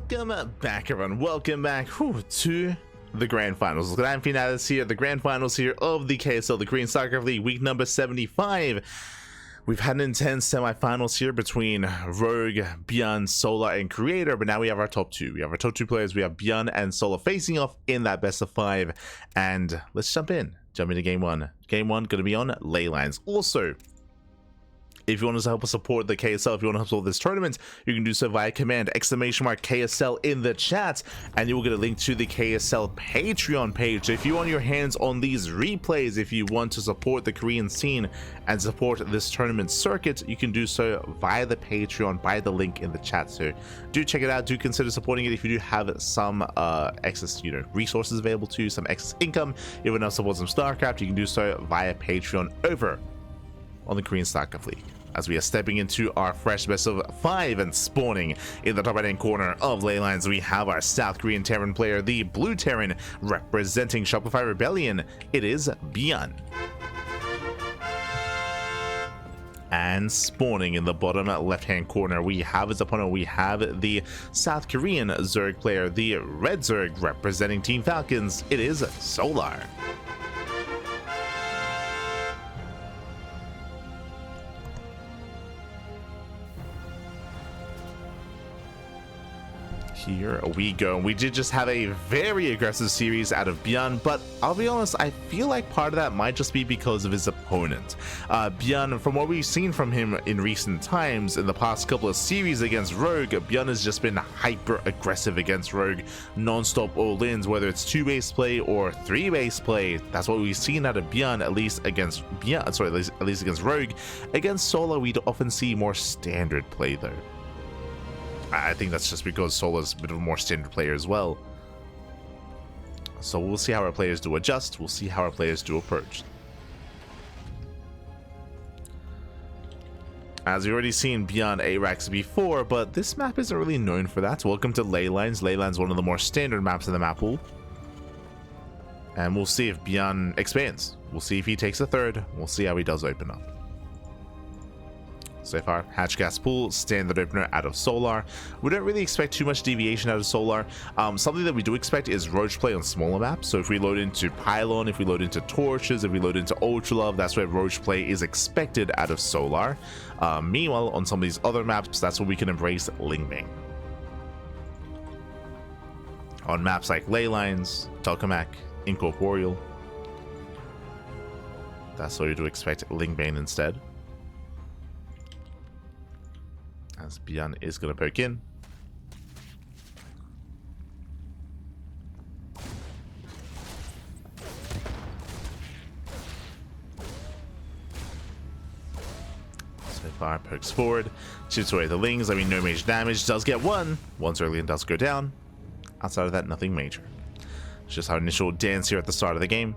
Welcome back, everyone. Welcome back to the grand finals. Grand finales here, the grand finals here of the KSL, the Korean StarCraft League, week number 75. We've had an intense semifinals here between Rogue, ByuN, Solar, and Creator, but now we have our top two. We have our top two players. We have ByuN and Solar facing off in that best of 5. And let's jump into game one. Game one going to be on ley lines. Also, if you want to help us support the KSL, if you want to help support this tournament, you can do so via command !KSL in the chat, and you will get a link to the KSL Patreon page. So if you want your hands on these replays, if you want to support the Korean scene and support this tournament circuit, you can do so via the Patreon by the link in the chat. So do check it out. Do consider supporting it if you do have some excess, resources available to you, some excess income. If you want to support some StarCraft, you can do so via Patreon over on the Korean StarCraft League, as we are stepping into our fresh best of 5 and spawning in the top right hand corner of ley lines. We have our South Korean Terran player, the Blue Terran, representing Shopify Rebellion. It is ByuN. And spawning in the bottom left hand corner, we have his opponent. We have the South Korean Zerg player, the Red Zerg, representing Team Falcons. It is Solar. Here we go. We did just have a very aggressive series out of ByuN, but I'll be honest, I feel like part of that might just be because of his opponent. ByuN, from what we've seen from him in recent times, in the past couple of series against Rogue, ByuN has just been hyper aggressive against Rogue, non-stop all-ins, whether it's 2-base play or 3-base play. That's what we've seen out of ByuN, at least against at least against Rogue. Against Solo, we'd often see more standard play though. I think that's just because Solar's a bit of a more standard player as well. So we'll see how our players do adjust. We'll see how our players do approach. As we've already seen ByuN ARAX before, but this map isn't really known for that. Welcome to ley lines. Ley lines, one of the more standard maps in the map pool. And we'll see if ByuN expands. We'll see if he takes a third. We'll see how he does open up. So far, Hatch Gas Pool, standard opener out of Solar. We don't really expect too much deviation out of Solar. Something that we do expect is Roach play on smaller maps. So if we load into Pylon, if we load into Torches, if we load into Ultra Love, that's where Roach play is expected out of Solar. Meanwhile, on some of these other maps, that's where we can embrace Lingbang. On maps like Ley Lines, Tokamak, Incorporeal, that's where we do expect Lingbang instead. As ByuN is going to poke in. So far, pokes forward, shoots away the Lings. I mean, no major damage. Does get one. Once early and does go down. Outside of that, nothing major. It's just our initial dance here at the start of the game.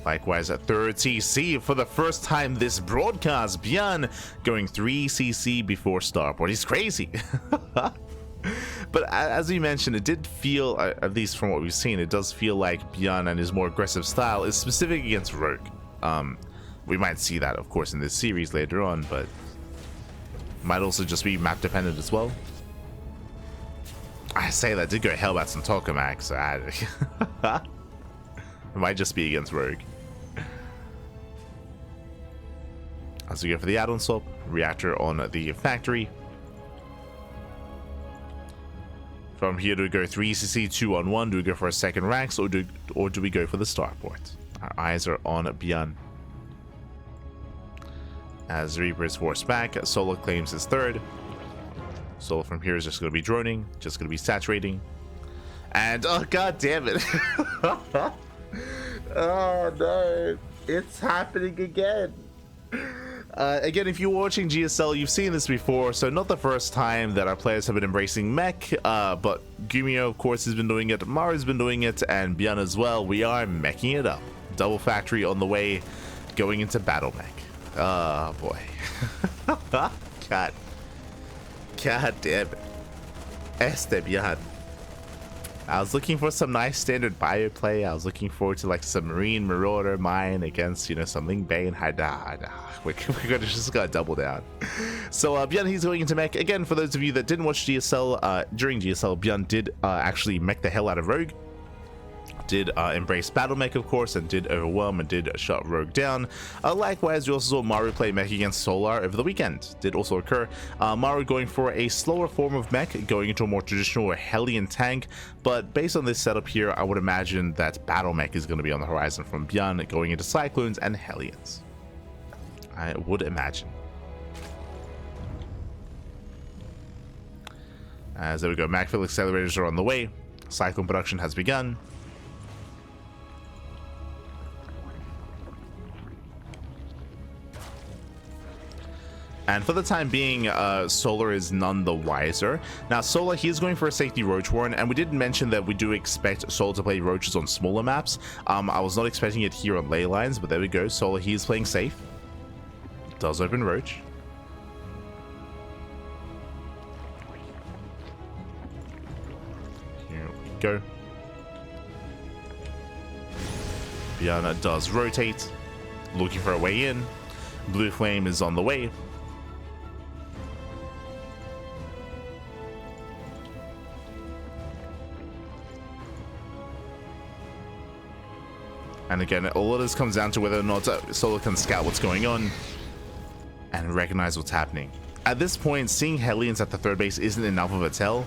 Likewise, at third CC for the first time this broadcast, ByuN going 3 CC before starport. He's crazy. But as we mentioned, it did feel, at least from what we've seen, it does feel like ByuN and his more aggressive style is specific against Rogue. We might see that, of course, in this series later on, but might also just be map dependent as well. I say that did go Hellbats and Tokamak, so it might just be against Rogue. As we go for the add-on swap, reactor on the factory. From here, do we go 3CC 2-on-1? Do we go for a second Rax, or do we go for the starport? Our eyes are on ByuN. As Reaper is forced back, Solo claims his third. Solo from here is just going to be droning, just going to be saturating. And, oh god damn it. Oh no, it's happening again. Again, if you're watching GSL, you've seen this before, so not the first time that our players have been embracing mech, but Gumio, of course, has been doing it, Maru's been doing it, and ByuN as well. We are meching it up. Double factory on the way, going into battle mech. Oh boy. God damn it. Este ByuN. I was looking for some nice standard bio play. I was looking forward to like Submarine, Marauder, Mine against, you know, something Bane. We're gonna just gotta double down. So ByuN, he's going into mech. Again, for those of you that didn't watch GSL, during GSL, ByuN did actually mech the hell out of Rogue. Did embrace battle mech, of course, and did overwhelm and did shut Rogue down. Likewise, we also saw Maru play mech against Solar over the weekend. Did also occur. Maru going for a slower form of mech, going into a more traditional Hellion tank. But based on this setup here, I would imagine that battle mech is going to be on the horizon from ByuN, going into Cyclones and Hellions. I would imagine. As there we go, Macfield accelerators are on the way. Cyclone production has begun. And for the time being, Solar is none the wiser. Now, Solar, he is going for a safety Roach Warren, and we did mention that we do expect Solar to play Roaches on smaller maps. I was not expecting it here on ley lines, but there we go. Solar, he is playing safe. Does open Roach. Here we go. ByuN does rotate, looking for a way in. Blue Flame is on the way. And again, all of this comes down to whether or not Solar can scout what's going on and recognize what's happening. At this point, seeing Hellions at the third base isn't enough of a tell,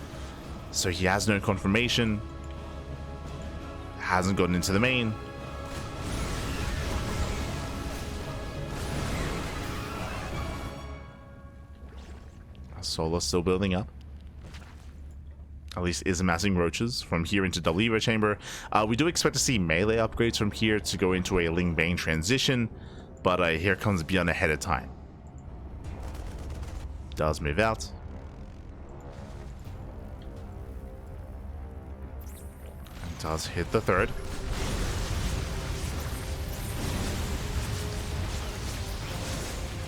so he has no confirmation. Hasn't gotten into the main. Solar still building up. At least is amassing roaches from here into W chamber. We do expect to see melee upgrades from here to go into a Ling Bane transition, but here comes ByuN ahead of time. Does move out. And does hit the third.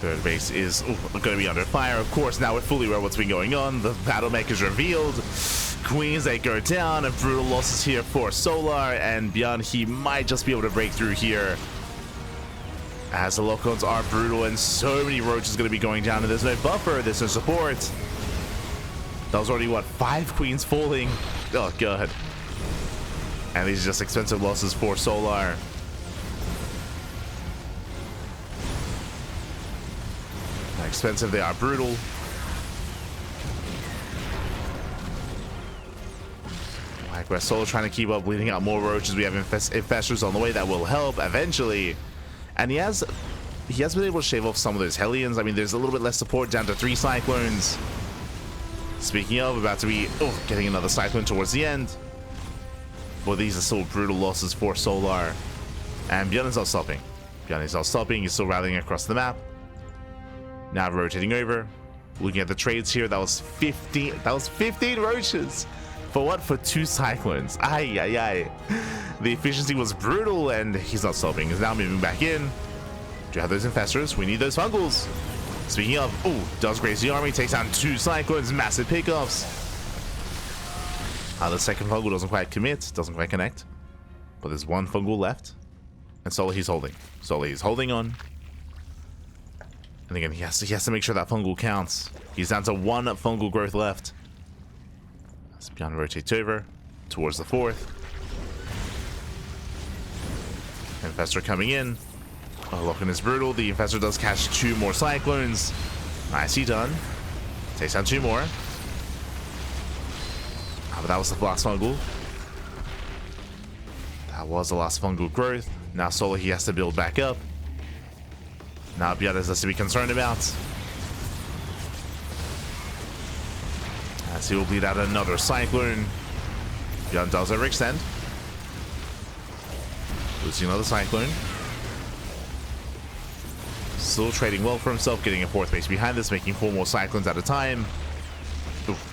Third base is going to be under fire. Of course, now we're fully aware of what's been going on. The battle mech is revealed. Queens, they go down, and brutal losses here for Solar, and ByuN, he might just be able to break through here. As the lock-ons are brutal, and so many roaches going to be going down, and there's no buffer, there's no support. That was already, what, 5 queens falling? Oh, God. And these are just expensive losses for Solar. Expensive, they are brutal. Like we're Solar trying to keep up, bleeding out more roaches. We have infestors on the way that will help eventually. And he has been able to shave off some of those Hellions. I mean, there's a little bit less support, down to 3 Cyclones. Speaking of, about to be getting another Cyclone towards the end. But these are still brutal losses for Solar. And ByuN is not stopping. ByuN is not stopping. He's still rallying across the map. Now rotating over. Looking at the trades here, that was 15 roaches. For what? For 2 Cyclones. Ay, ay, ay. The efficiency was brutal, and he's not stopping. He's now moving back in. Do you have those infestors? We need those fungals. Speaking of, does graze the army, takes down 2 Cyclones, massive pickoffs. The second fungal doesn't quite commit, doesn't quite connect. But there's 1 fungal left. And Solar, he's holding. Solar, he's holding on. And again, he has to make sure that fungal counts. He's down to 1 fungal growth left. As ByuN rotates over towards the 4th. Infestor coming in. Locking is brutal. The Infestor does catch 2 more Cyclones. Nicely done. Takes down 2 more. But that was the last fungal. That was the last fungal growth. Now Solar, he has to build back up. Now ByuN has to be concerned about. As he will bleed out another Cyclone. ByuN does overextend. Losing another Cyclone. Still trading well for himself, getting a 4th base behind this, making 4 more Cyclones at a time. Oof.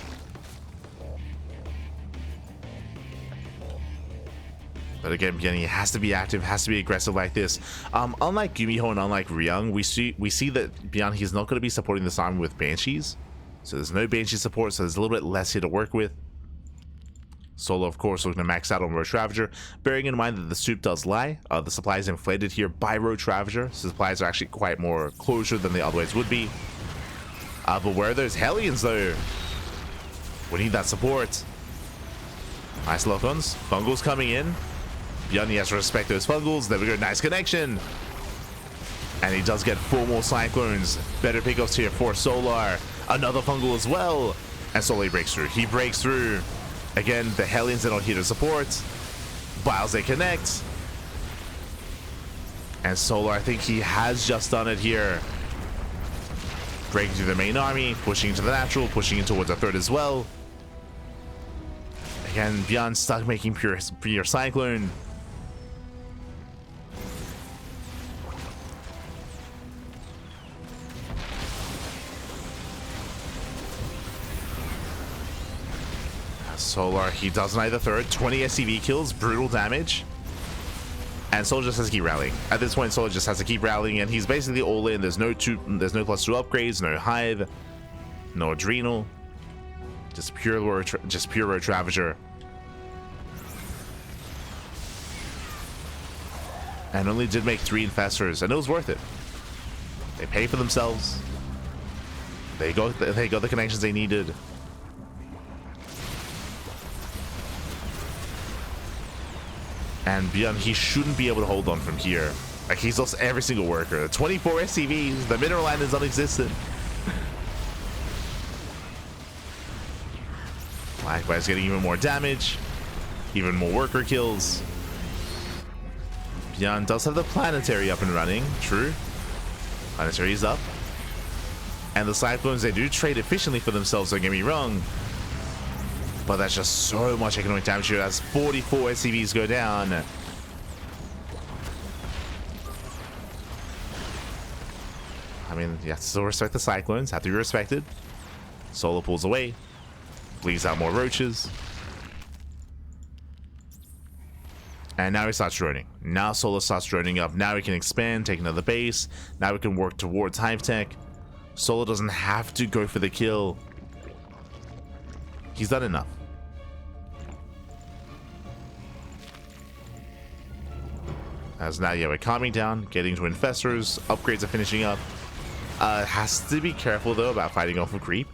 But again, ByuN, he has to be active, has to be aggressive like this. Unlike Gumiho and unlike Ryung, we see that ByuN, he's not going to be supporting this army with Banshees. So there's no Banshee support, so there's a little bit less here to work with. Solo, of course, looking to max out on Roach Ravager, bearing in mind that the soup does lie. The supply is inflated here by Roach Ravager, so supplies are actually quite more closer than they otherwise would be. But where are those Hellions, though? We need that support. Nice lock-ons. Fungals coming in. ByuN, he has to respect those Fungals. There we go, nice connection. And he does get 4 more Cyclones. Better pickups here for Solar. Another Fungal as well. And Solar breaks through. He breaks through. Again, the Hellions are not here to support. Biles, they connect. And Solar, I think he has just done it here. Breaking through the main army, pushing into the natural, pushing in towards a third as well. Again, ByuN stuck making pure Cyclone. Solar, he does neither third. 20 SCV kills, brutal damage. And Solar just has to keep rallying. At this point, Solar just has to keep rallying, and he's basically all in. There's no +2 upgrades, no Hive, no Adrenal. Just pure Roach Ravager. And only did make 3 Infestors, and it was worth it. They pay for themselves. They got the connections they needed. And ByuN, he shouldn't be able to hold on from here. Like, he's lost every single worker. 24 SCVs, the mineral line is non-existent. Likewise, getting even more damage, even more worker kills. ByuN does have the planetary up and running, true. Planetary is up. And the Cyclones, they do trade efficiently for themselves, don't get me wrong. But that's just so much economic damage here as 44 SCVs go down. I mean, you have to still respect the Cyclones, have to be respected. Solar pulls away, bleeds out more roaches. And now he starts droning. Now Solar starts droning up. Now we can expand, take another base. Now we can work towards Hive Tech. Solar doesn't have to go for the kill. He's done enough. As now, yeah, we're calming down, getting to Infestors. Upgrades are finishing up. Has to be careful, though, about fighting off a creep.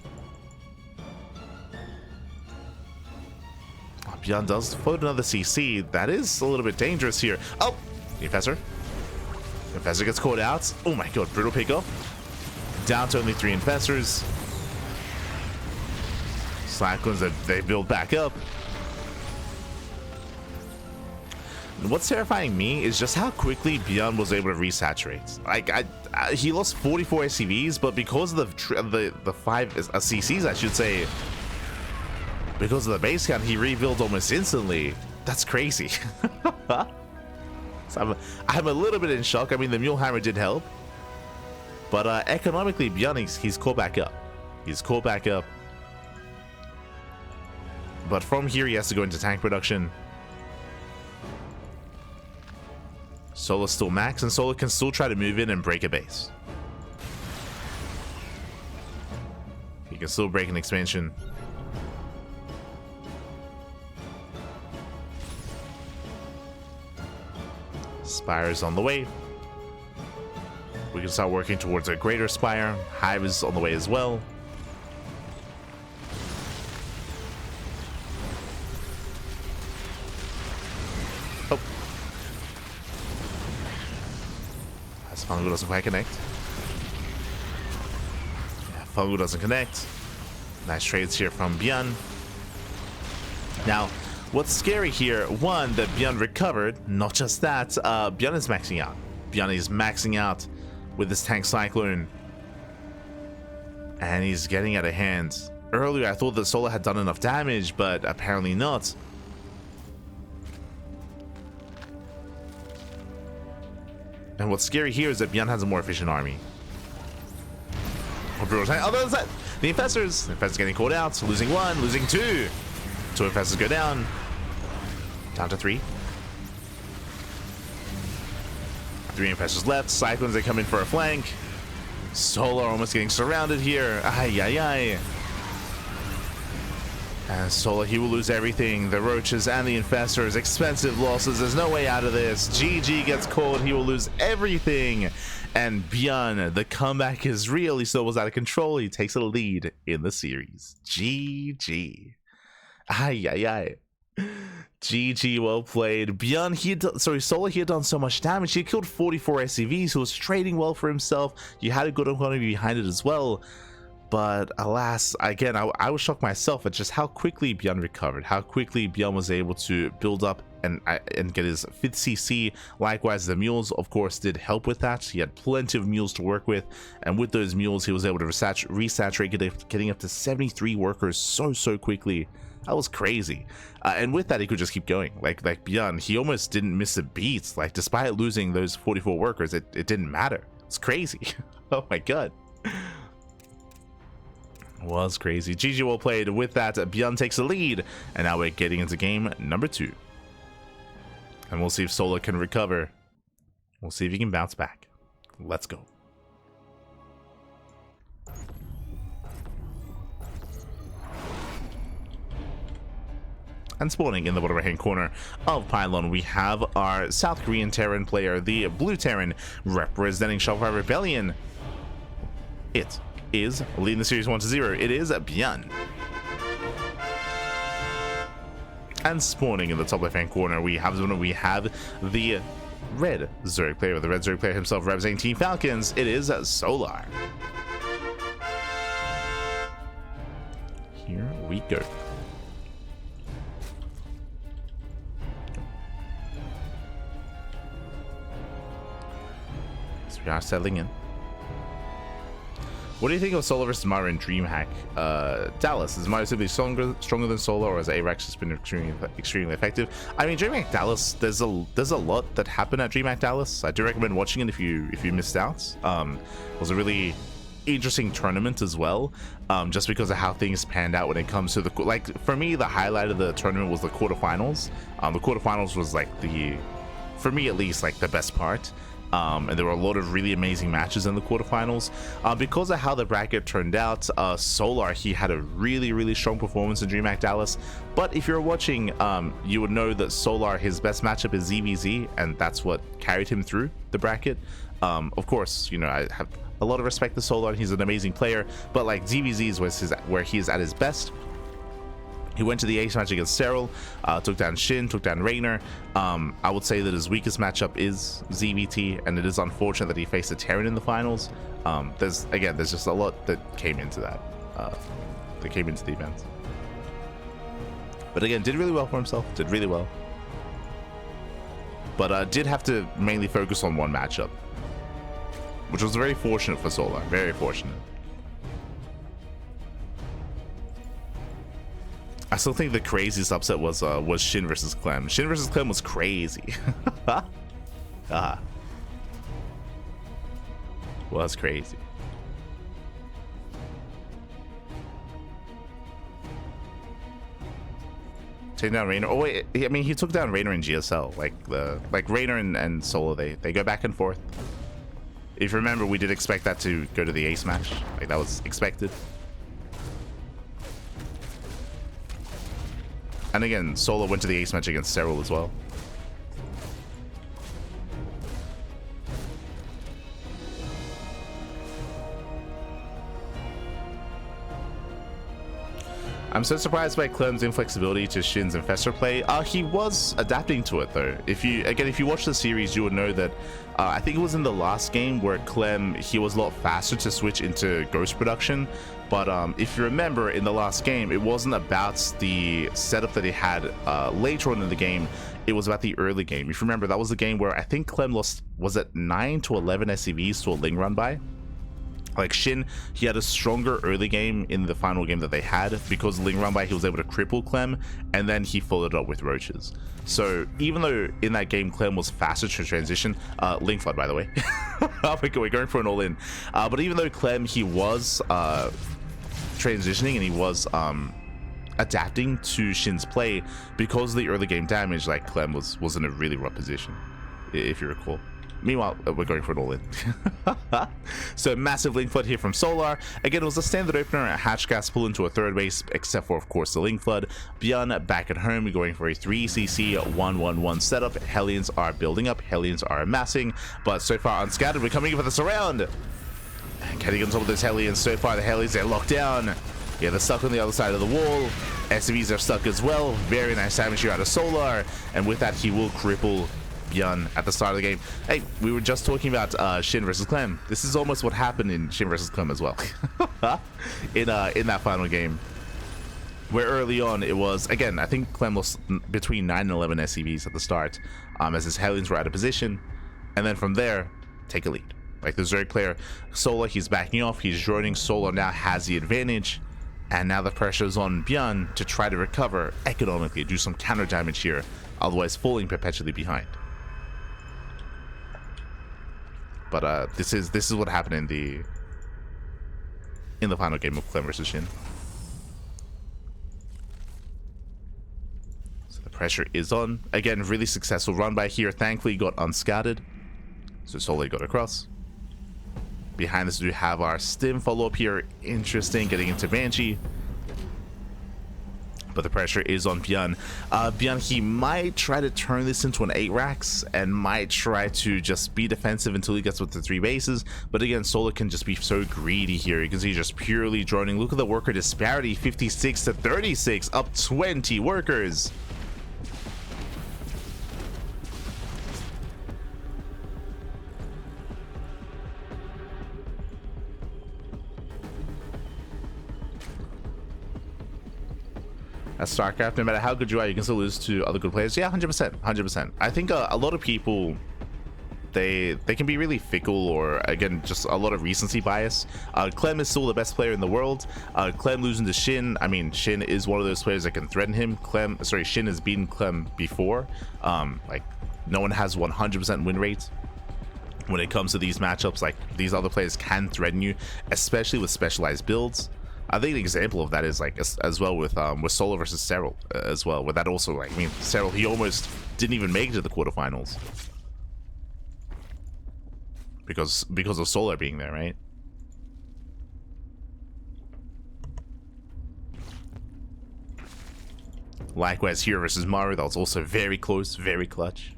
ByuN does float another CC. That is a little bit dangerous here. Oh! Infestor. Infestor gets caught out. Oh my god, brutal pickup. Down to only 3 Infestors. Cyclones, they build back up. What's terrifying me is just how quickly ByuN was able to resaturate. Like, he lost 44 SCVs, but because of the 5 CCs, I should say, because of the base count, he rebuilt almost instantly. That's crazy. So I'm a little bit in shock. I mean, the Mule Hammer did help, but economically, ByuN, he's caught back up. He's caught back up. But from here, he has to go into tank production. Solar's still max, and Solar can still try to move in and break a base. He can still break an expansion. Spire is on the way. We can start working towards a greater Spire. Hive is on the way as well. Fungal doesn't quite connect. Yeah, Fungal doesn't connect. Nice trades here from ByuN. Now, what's scary here, one, that ByuN recovered. Not just that, ByuN is maxing out. ByuN is maxing out with this tank Cyclone. And he's getting out of hand. Earlier, I thought that Solar had done enough damage, but apparently not. And what's scary here is that ByuN has a more efficient army. Oh, there's that. The Infestors getting called out, losing 1, losing 2. 2 Infestors go down. Down to 3. 3 Infestors left. Cyclones, they come in for a flank. Solar almost getting surrounded here. Ay, ay, ay. And Solar, he will lose everything. The Roaches and the Infestors, expensive losses. There's no way out of this. GG gets called. He will lose everything. And ByuN, the comeback is real. He still was out of control. He takes a lead in the series. GG. Ay, ay, ay. GG, well played. ByuN, Solar, he had done so much damage. He had killed 44 SCVs. He was trading well for himself. You had a good economy behind it as well. But alas, again, I was shocked myself at just how quickly ByuN recovered, how quickly ByuN was able to build up and get his 5th CC. Likewise, the mules, of course, did help with that. He had plenty of mules to work with, and with those mules, he was able to resaturate, getting up to 73 workers so quickly. That was crazy. And with that, he could just keep going. Like ByuN, he almost didn't miss a beat. Like, despite losing those 44 workers, it didn't matter. It's crazy. Oh my god. Was crazy. GG, well played. With that, ByuN takes the lead, and now we're getting into game number 2. And we'll see if Solar can recover. We'll see if he can bounce back. Let's go. And spawning in the bottom right hand corner of Pylon, we have our South Korean Terran player, the Blue Terran, representing Shopify Rebellion. It is leading the series 1-0. It is ByuN. And spawning in the top left hand corner, we have the red Zerg player, the red Zerg player himself, representing Team Falcons. It is Solar. Here we go. So we are settling in. What do you think of Solar versus Mara in DreamHack? Dallas, is Mara simply stronger than Solar, or has Arax just been extremely effective? I mean, DreamHack Dallas, there's a lot that happened at DreamHack Dallas. I do recommend watching it if you missed out. It was a really interesting tournament as well, just because of how things panned out when it comes to the, like, for me, the highlight of the tournament was the quarterfinals. The quarterfinals was like for me at least, like the best part. And there were a lot of really amazing matches in the quarterfinals. Because of how the bracket turned out, Solar, he had a really strong performance in DreamHack Dallas. But if you're watching, you would know that Solar, his best matchup is TvZ, and that's what carried him through the bracket. Of course, you know, I have a lot of respect to Solar. He's an amazing player, but like TvZ is where he is at his best. He went to the ace match against Cyril, took down Shin, took down Raynor. I would say that his weakest matchup is ZVT, and it is unfortunate that he faced a Terran in the finals. There's just a lot that came into that, that came into the event. But again, did really well for himself, did really well. But did have to mainly focus on one matchup, which was very fortunate for Solar, very fortunate. I still think the craziest upset was Shin versus Clem. Shin versus Clem was crazy. Was crazy. Taking down Raynor. Oh wait, I mean, he took down Raynor in GSL. Like Raynor and Solo, they go back and forth. If you remember, we did expect that to go to the ace match. Like, that was expected. And again, Solo went to the ace match against Cyril as well. I'm so surprised by Clem's inflexibility to Shin's Infestor play. He was adapting to it though. If you watch the series, you would know that I think it was in the last game where Clem, he was a lot faster to switch into Ghost production. But if you remember, in the last game, it wasn't about the setup that he had later on in the game. It was about the early game. If you remember, that was the game where I think Clem lost, was it 9 to 11 SCVs to a Ling run by? Like Shin, he had a stronger early game in the final game that they had because Ling run by, he was able to cripple Clem, and then he followed up with Roaches. So even though in that game Clem was faster to transition, Ling flood by the way, we're going for an all-in. But even though Clem, he was transitioning and he was adapting to Shin's play, because of the early game damage, like Clem was in a really rough position, if you recall. Meanwhile, we're going for it all in. So massive link flood here from Solar. Again, it was a standard opener at Hatch Gas pull into a third base, except for, of course, the link flood. ByuN back at home, we're going for a 3cc 1-1-1 setup. Hellions are building up, Hellions are amassing, but so far unscattered. We're coming in for the surround. And getting on top of those Hellions. So far, the Hellions, they're locked down. Yeah, they're stuck on the other side of the wall. SCVs are stuck as well. Very nice damage here out of Solar. And with that, he will cripple ByuN at the start of the game. Hey, we were just talking about Shin versus Clem. This is almost what happened in Shin versus Clem as well. in that final game, where early on it was, again, I think Clem lost between 9 and 11 SCVs at the start, as his Hellions were out of position, and then from there take a lead. Like the Zerg player Solar, he's backing off, he's droning. Solar now has the advantage, and now the pressure is on ByuN to try to recover economically, do some counter damage here, otherwise falling perpetually behind. But this is what happened in the final game of Clem versus Shin. So the pressure is on. Again, really successful run by here. Thankfully got unscattered. So Solar got across. Behind this, we have our Stim follow-up here. Interesting, getting into Banshee. But the pressure is on ByuN. ByuN, he might try to turn this into an 8 racks and might try to just be defensive until he gets with the 3 bases. But again, Solar can just be so greedy here. You can see just purely droning. Look at the worker disparity, 56 to 36, up 20 workers. At StarCraft, no matter how good you are, you can still lose to other good players. Yeah, 100%, 100%. I think a lot of people, they can be really fickle, or again, just a lot of recency bias. Clem is still the best player in the world. Clem losing to Shin, I mean, Shin is one of those players that can threaten him. Shin has beaten Clem before. Like, no one has 100% win rate when it comes to these matchups. Like, these other players can threaten you, especially with specialized builds. I think an example of that is like as well with Solar versus Cyril as well, where that also, like, I mean, Cyril, he almost didn't even make it to the quarterfinals because of Solar being there, right? Likewise here versus Maru, that was also very close, very clutch.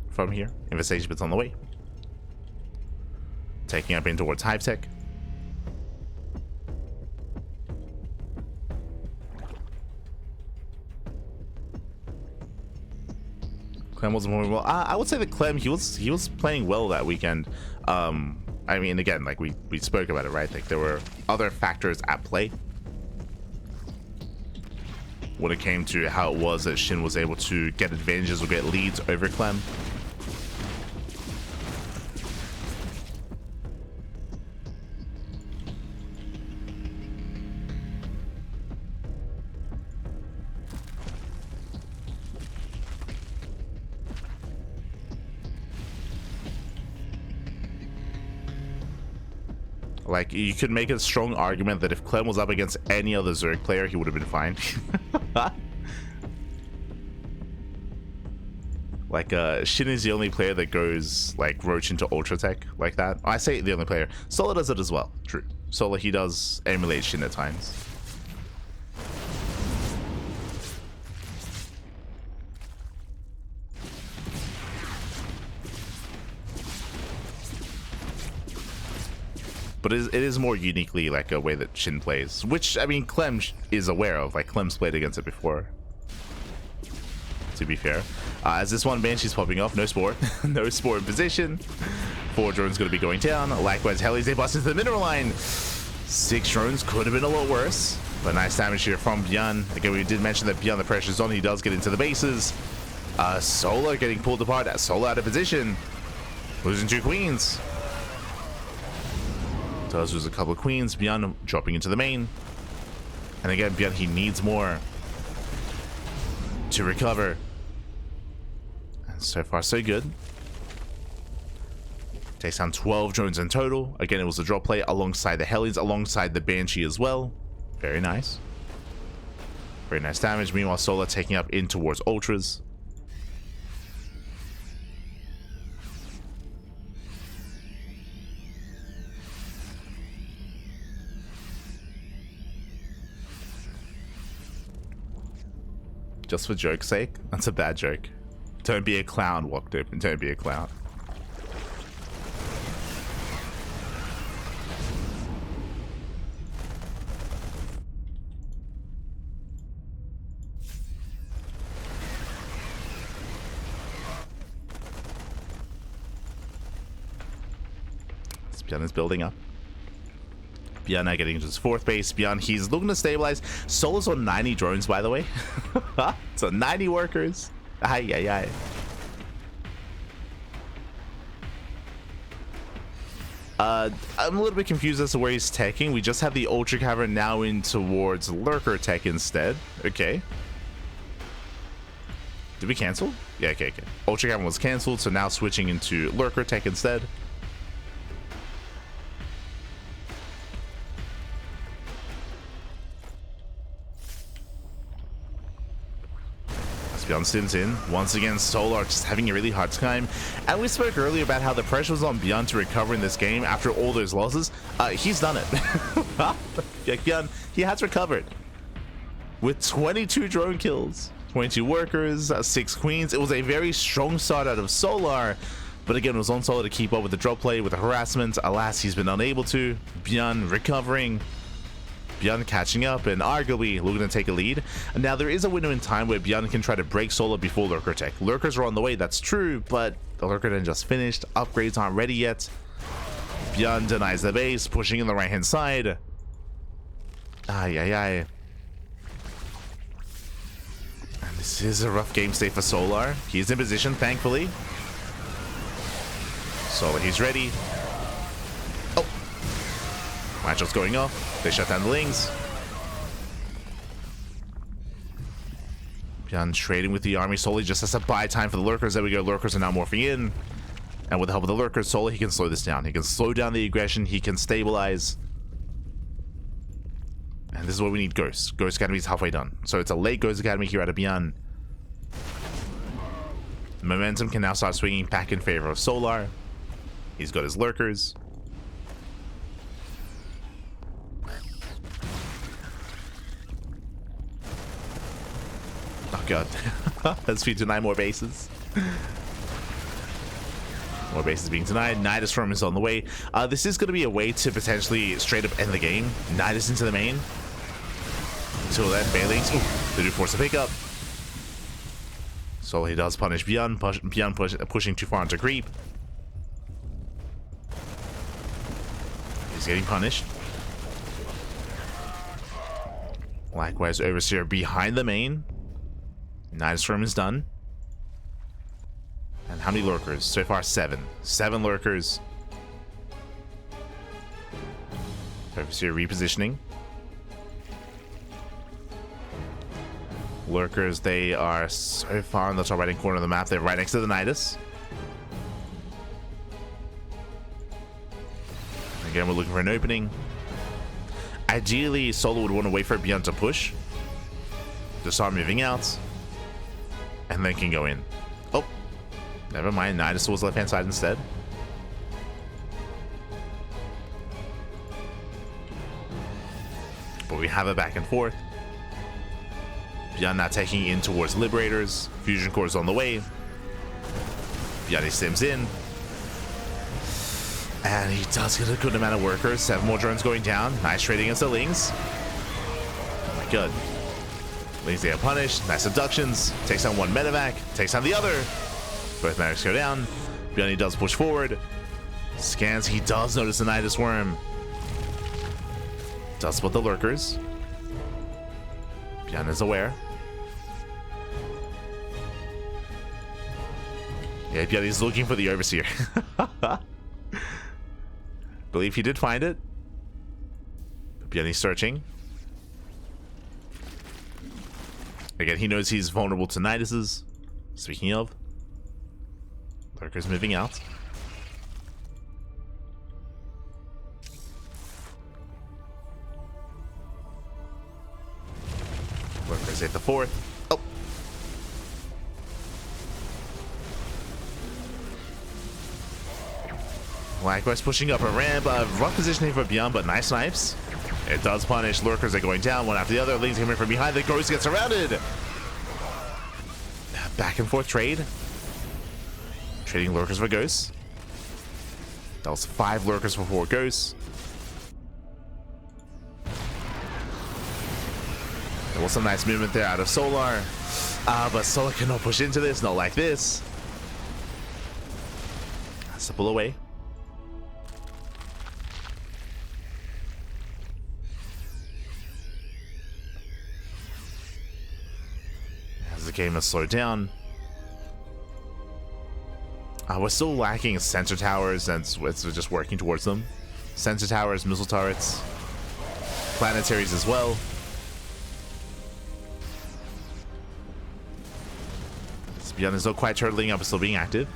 From here, Infestation Bit's on the way. Taking up in towards Hive Tech. Clem wasn't playing well. I would say that Clem, he was playing well that weekend. I mean, again, like we spoke about it, right? Like there were other factors at play when it came to how it was that Shin was able to get advantages or get leads over Clem. Like, you could make a strong argument that if Clem was up against any other Zerg player, he would have been fine. Like, Shin is the only player that goes, like, Roach into Ultra Tech like that. I say the only player. Solar does it as well. True. Solar, he does emulate Shin at times. But it is more uniquely like a way that Shin plays, which, I mean, Clem is aware of. Like, Clem's played against it before, to be fair. As this one Banshee's popping off, no Spore. No Spore in position. 4 drones going to be going down. Likewise, Hellies, they bust into the mineral line. 6 drones could have been a lot worse, but nice damage here from ByuN. Again, we did mention that ByuN, the pressure's on. He does get into the bases. Solar getting pulled apart. Solar out of position. Losing 2 queens. Does lose a couple of queens. ByuN dropping into the main. And again, ByuN, he needs more to recover. And so far, so good. Takes down 12 drones in total. Again, it was a drop play alongside the Hellies, alongside the Banshee as well. Very nice. Very nice damage. Meanwhile, Solar taking up in towards Ultras. Just for joke's sake? That's a bad joke. Don't be a clown, walked open. Don't be a clown. ByuN is building up. ByuN now getting into his 4th base. ByuN, he's looking to stabilize. Solar's on 90 drones, by the way. So 90 workers. Ay, ay, ay. I'm a little bit confused as to where he's teching. We just have the Ultra Cavern now in towards Lurker Tech instead. Okay. Did we cancel? Yeah, okay. Ultra Cavern was canceled, so now switching into Lurker Tech instead. ByuN stints in. Once again, Solar just having a really hard time. And we spoke earlier about how the pressure was on ByuN to recover in this game after all those losses. He's done it. Yeah, ByuN, he has recovered. With 22 drone kills, 22 workers, 6 queens. It was a very strong start out of Solar. But again, it was on Solar to keep up with the drop play, with the harassment. Alas, he's been unable to. ByuN recovering. ByuN catching up and arguably looking to take a lead. And now there is a window in time where ByuN can try to break Solar before Lurker Tech. Lurkers are on the way, that's true, but the Lurker didn't just finished. Upgrades aren't ready yet. ByuN denies the base, pushing in the right hand side. Ay, ay, ay. And this is a rough game state for Solar. He's in position, thankfully. Solar, he's ready. Oh. Matchup's going off. They shut down the Lings. ByuN trading with the army. Solar just has to buy time for the Lurkers. There we go. Lurkers are now morphing in. And with the help of the Lurkers, Solar, he can slow this down. He can slow down the aggression. He can stabilize. And this is what we need, Ghost. Ghost Academy is halfway done. So it's a late Ghost Academy here out of ByuN. Momentum can now start swinging back in favor of Solar. He's got his Lurkers. Oh god. Let's feed deny more bases. More bases being denied. Nidus from is on the way. This is going to be a way to potentially straight up end the game. Nidus into the main. Until then, Bailings. They do force a pickup. So he does punish ByuN. ByuN pushing too far into creep. He's getting punished. Likewise, Overseer behind the main. Nidus Firm is done. And how many Lurkers? So far, 7. 7 Lurkers. Overseer repositioning. Lurkers, they are so far on the top right hand corner of the map. They're right next to the Nidus. Again, we're looking for an opening. Ideally, Solar would want to wait for ByuN to push. To start moving out. And then can go in. Oh. Never mind. Nidus was left hand side instead. But we have a back and forth. ByuN now taking in towards Liberators. Fusion Core is on the way. ByuN stims in. And he does get a good amount of workers. 7 more drones going down. Nice trading against the Lings. Oh my god. Lings they are punished. Nice abductions. Takes down one medevac. Takes down the other. Both medics go down. ByuN does push forward. Scans. He does notice the Nidus Worm. Does split the Lurkers. ByuN is aware. Yeah, ByuN is looking for the Overseer. Believe he did find it. ByuN is searching. Again, he knows he's vulnerable to Niduses. Speaking of, Lurkers moving out. hit the fourth. Oh. Likewise pushing up a ramp. Rough positioning for ByuN, but nice snipes. It does punish. Lurkers are going down one after the other. Leans coming from behind. The Ghost gets surrounded. Back and forth trade. Trading Lurkers for Ghosts. That was 5 Lurkers for 4 Ghosts. There was some nice movement there out of Solar. But Solar cannot push into this. Not like this. Has to pull away. As the game has slowed down. We're still lacking sensor towers, and we're just working towards them. Sensor towers, missile turrets, planetaries as well. ByuN is still quite turtling up, but still being active.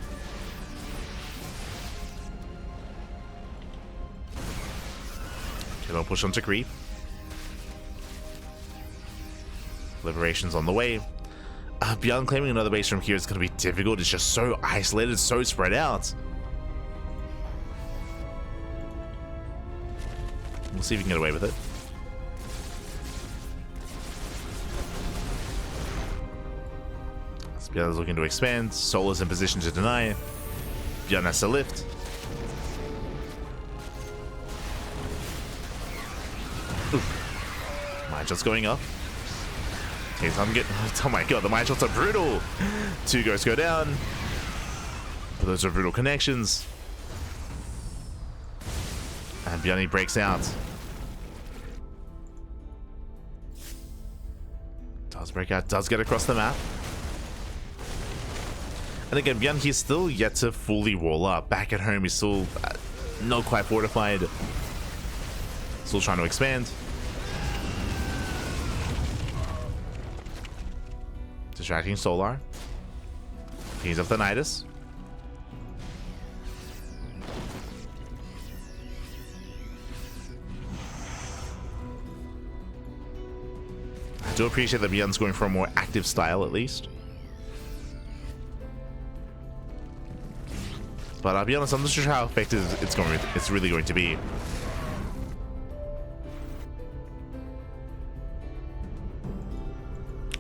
Okay, they'll push onto creep. Liberation's on the way. ByuN claiming another base from here is going to be difficult. It's just so isolated, so spread out. We'll see if we can get away with it. ByuN is looking to expand. Solar's in position to deny. ByuN has to lift. Mine just going up. I'm getting, oh my god, the mine shots are brutal. 2 Ghosts go down. But those are brutal connections. And ByuN breaks out. Does break out, does get across the map. And again, ByuN, he's still yet to fully wall up. Back at home, he's still not quite fortified. Still trying to expand. Distracting Solar. He's up the Nidus. I do appreciate that ByuN's going for a more active style, at least. But I'll be honest, I'm not sure how effective it's really going to be.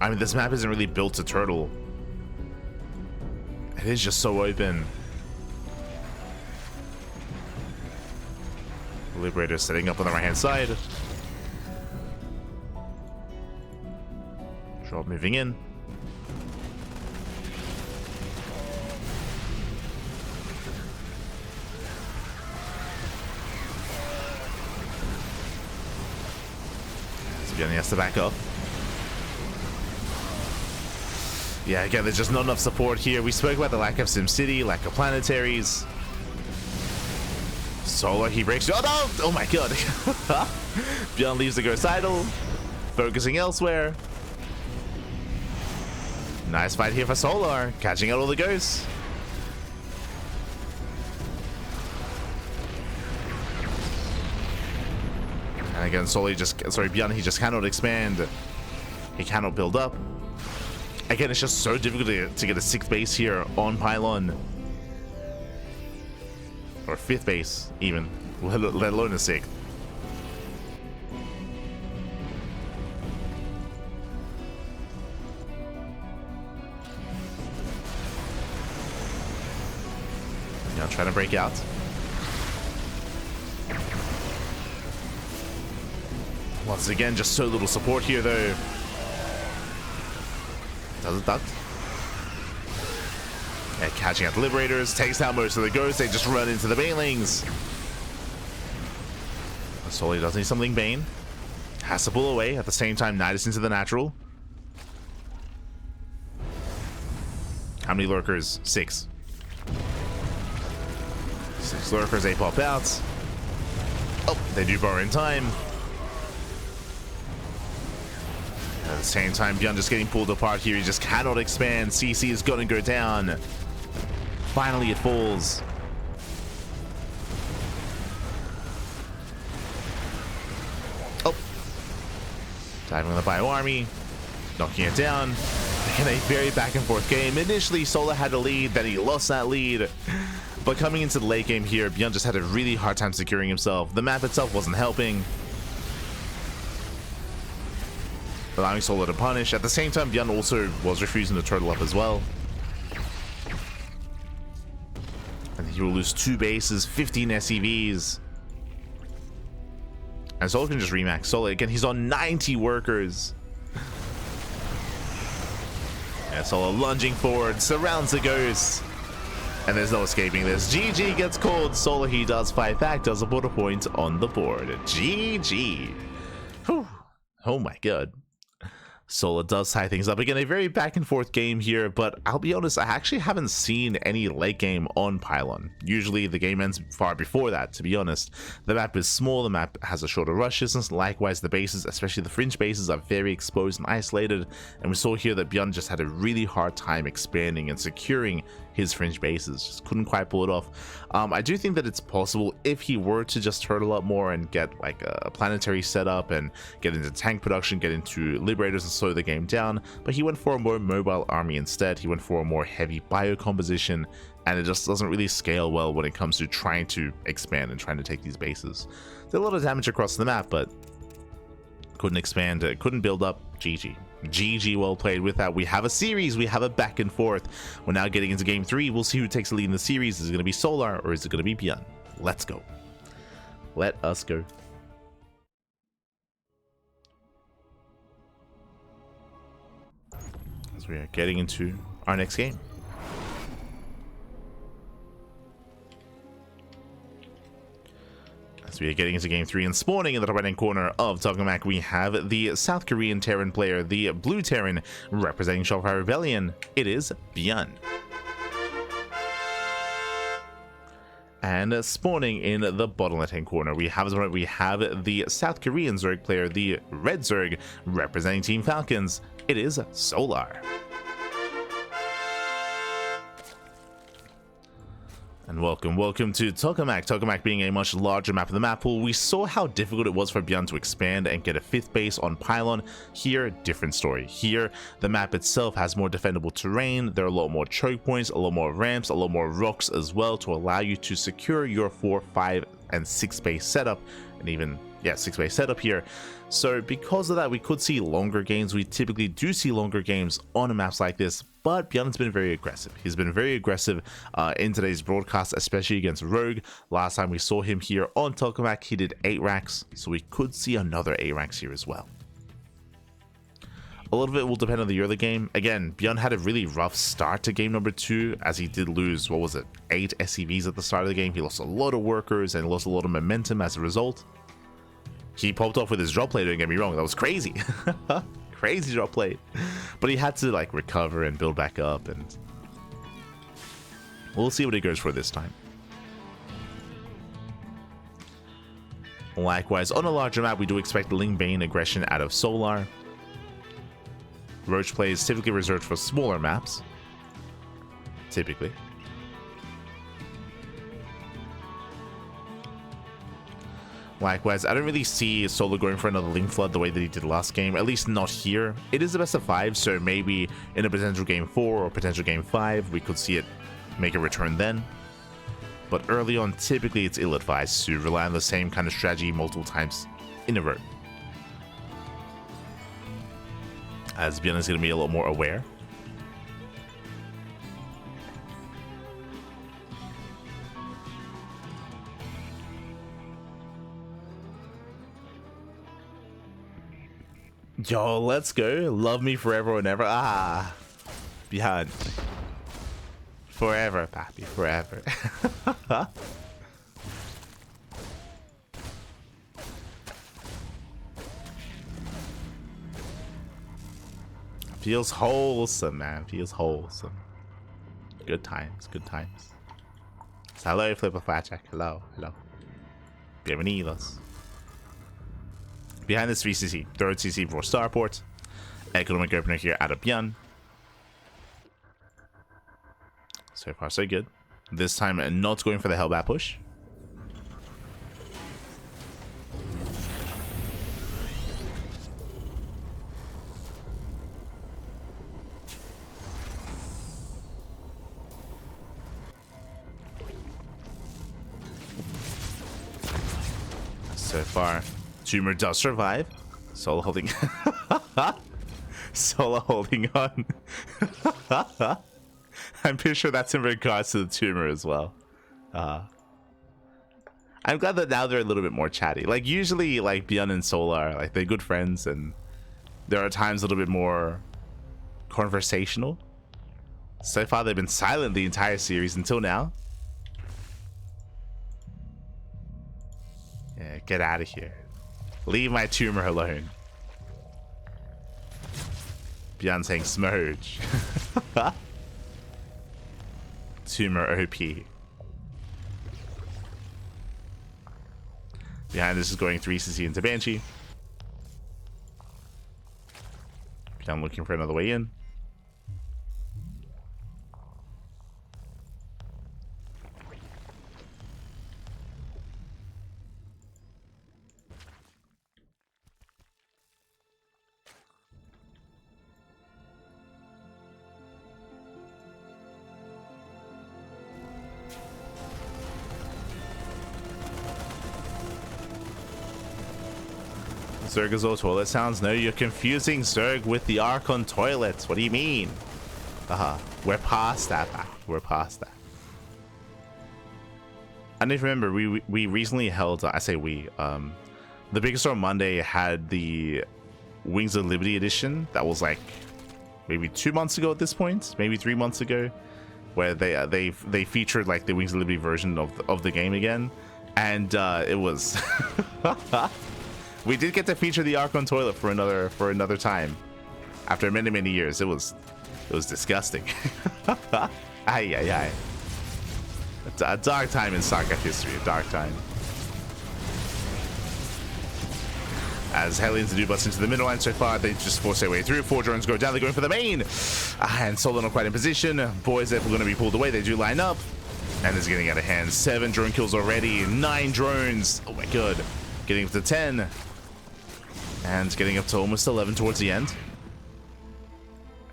I mean, this map isn't really built to turtle. It is just so open. Liberator setting up on the right-hand side. Drop moving in. So ByuN has to back up. Yeah, again, there's just not enough support here. We spoke about the lack of SimCity, lack of planetaries. Solar, he breaks. Oh no! Oh my god! ByuN leaves the Ghost idle, focusing elsewhere. Nice fight here for Solar, catching out all the Ghosts. And again, ByuN, he just cannot expand. He cannot build up. Again, it's just so difficult to get a 6th base here on Pylon. Or 5th base, even. Let alone a 6th. Now trying to break out. Once again, just so little support here, though. Does it duck? Yeah, catching out the Liberators, takes down most of the Ghosts, they just run into the Banelings. Solar does need something Bane. Has to pull away, at the same time Nidus into the natural. How many Lurkers? 6. 6 Lurkers, they pop out. Oh, they do borrow in time. At the same time, ByuN just getting pulled apart here. He just cannot expand. CC is going to go down. Finally, it falls. Oh. Diving with the Bio Army. knocking it down. In a very back and forth game. Initially, Solar had a lead, then he lost that lead. But coming into the late game here, ByuN just had a really hard time securing himself. The map itself wasn't helping, allowing Solar to punish. At the same time, ByuN also was refusing to turtle up as well. And he will lose 2 bases, 15 SEVs. And Solar can just remax. Solar, again, he's on 90 workers. And Solar lunging forward, surrounds the ghost. And there's no escaping this. GG gets called. Solar, he does fight back, does put a point on the board. GG. Whew. Oh my god. Solar does tie things up. Again, a very back and forth game here, but I'll be honest, I actually haven't seen any late game on Pylon. Usually the game ends far before that, to be honest. The map is small, the map has a shorter rush distance, likewise the bases, especially the fringe bases, are very exposed and isolated, and we saw here that ByuN just had a really hard time expanding and securing his fringe bases, just couldn't quite pull it off. I do think that it's possible if he were to just turtle up more and get like a planetary setup and get into tank production, get into liberators and slow the game down, but he went for a more mobile army instead. He went for a more heavy bio composition, and it just doesn't really scale well when it comes to trying to expand and trying to take these bases. There's a lot of damage across the map, but couldn't expand, couldn't build up. GG. GG, well played. With that, we have a series, we have a back and forth. We're now getting into game 3. We'll see who takes the lead in the series. Is it going to be Solar or is it going to be ByuN? Let's go. Let us go. As we are getting into our next game. As we are getting into game 3 and spawning in the top right hand corner of Tokamak, we have the South Korean Terran player, the Blue Terran, representing Shopify Rebellion. It is ByuN. And spawning in the bottom left hand corner, we have the South Korean Zerg player, the Red Zerg, representing Team Falcons. It is Solar. And welcome to Tokamak. Tokamak being a much larger map of the map pool, we saw how difficult it was for ByuN to expand and get a 5th base on Pylon. Here, different story. Here, the map itself has more defendable terrain, there are a lot more choke points, a lot more ramps, a lot more rocks as well to allow you to secure your 4, 5, and 6 base setup, and even 6 base setup here. So because of that, we could see longer games. We typically do see longer games on maps like this, but ByuN's been very aggressive. He's been very aggressive in today's broadcast, especially against Rogue. Last time we saw him here on Tokamak, he did 8 racks, so we could see another 8 racks here as well. A lot of it will depend on the early game. Again, ByuN had a really rough start to game number 2, as he did lose, 8 SCVs at the start of the game. He lost a lot of workers and lost a lot of momentum as a result. He popped off with his drop play, don't get me wrong, that was crazy. Crazy drop play. But he had to like recover and build back up, and we'll see what he goes for this time. Likewise, on a larger map, we do expect Ling Bane aggression out of Solar. Roach play is typically reserved for smaller maps. Typically. Likewise, I don't really see Solar going for another Link Flood the way that he did last game, at least not here. It is the best of 5, so maybe in a potential game 4 or potential game 5, we could see it make a return then. But early on, typically it's ill-advised to rely on the same kind of strategy multiple times in a row, as ByuN is going to be a lot more aware. Yo, let's go. Love me forever and ever. Ah, ByuN. Forever, papi, forever. Feels wholesome, man. Feels wholesome. Good times, good times. So hello, Flipper Flashjack. Hello, hello. Bienvenidos. Behind this 3cc, 3rd CC for Starport. Economic opener here out of ByuN. So far, so good. This time, not going for the Hellbat push. so far. Tumor does survive. Solo holding... Solo holding on. I'm pretty sure that's in regards to the tumor as well. I'm glad that now they're a little bit more chatty. Like, usually, like, ByuN and Solar, like, they're good friends, and there are times a little bit more conversational. So far, they've been silent the entire series until now. Yeah, get out of here. Leave my tumor alone. ByuN saying smurge. Tumor OP. Behind this is going 3 CC into Banshee. ByuN looking for another way in. Zerg is all toilet sounds. No, you're confusing Zerg with the Archon toilets. What do you mean? We're past that. We're past that. I need to remember we recently held, I say we, the Big Store Monday had the Wings of Liberty edition. That was like maybe 2 months ago at this point, maybe 3 months ago, where they featured like the Wings of Liberty version of the game again, and it was. We did get to feature the Archon toilet for another time, after many years. It was disgusting. Ay ay ay. A dark time in StarCraft history. A dark time. As Hellions do bust into the middle line so far, they just force their way through. 4 drones go down. They're going for the main, and Solo not quite in position. Boys, if we're going to be pulled away, they do line up, and it's getting out of hand. 7 drone kills already. 9 drones. Oh my god. Getting up to 10. And getting up to almost 11 towards the end.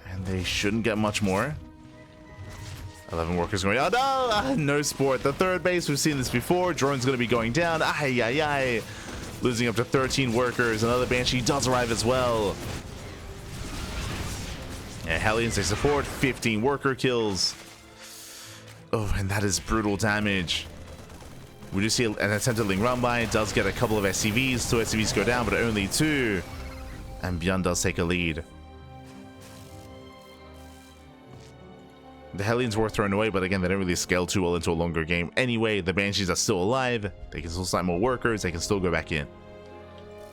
And they shouldn't get much more. 11 workers going, oh no! No sport. The third base, we've seen this before. Drone's going to be going down. Ay, ay, ay. Losing up to 13 workers. Another Banshee does arrive as well. And Hellions, they support. 15 worker kills. Oh, and that is brutal damage. We do see an attempted Ling run by. It does get a couple of SCVs. 2 SCVs go down, but only 2. And ByuN does take a lead. The Hellions were thrown away, but again, they don't really scale too well into a longer game. Anyway, the Banshees are still alive. They can still sign more workers. They can still go back in.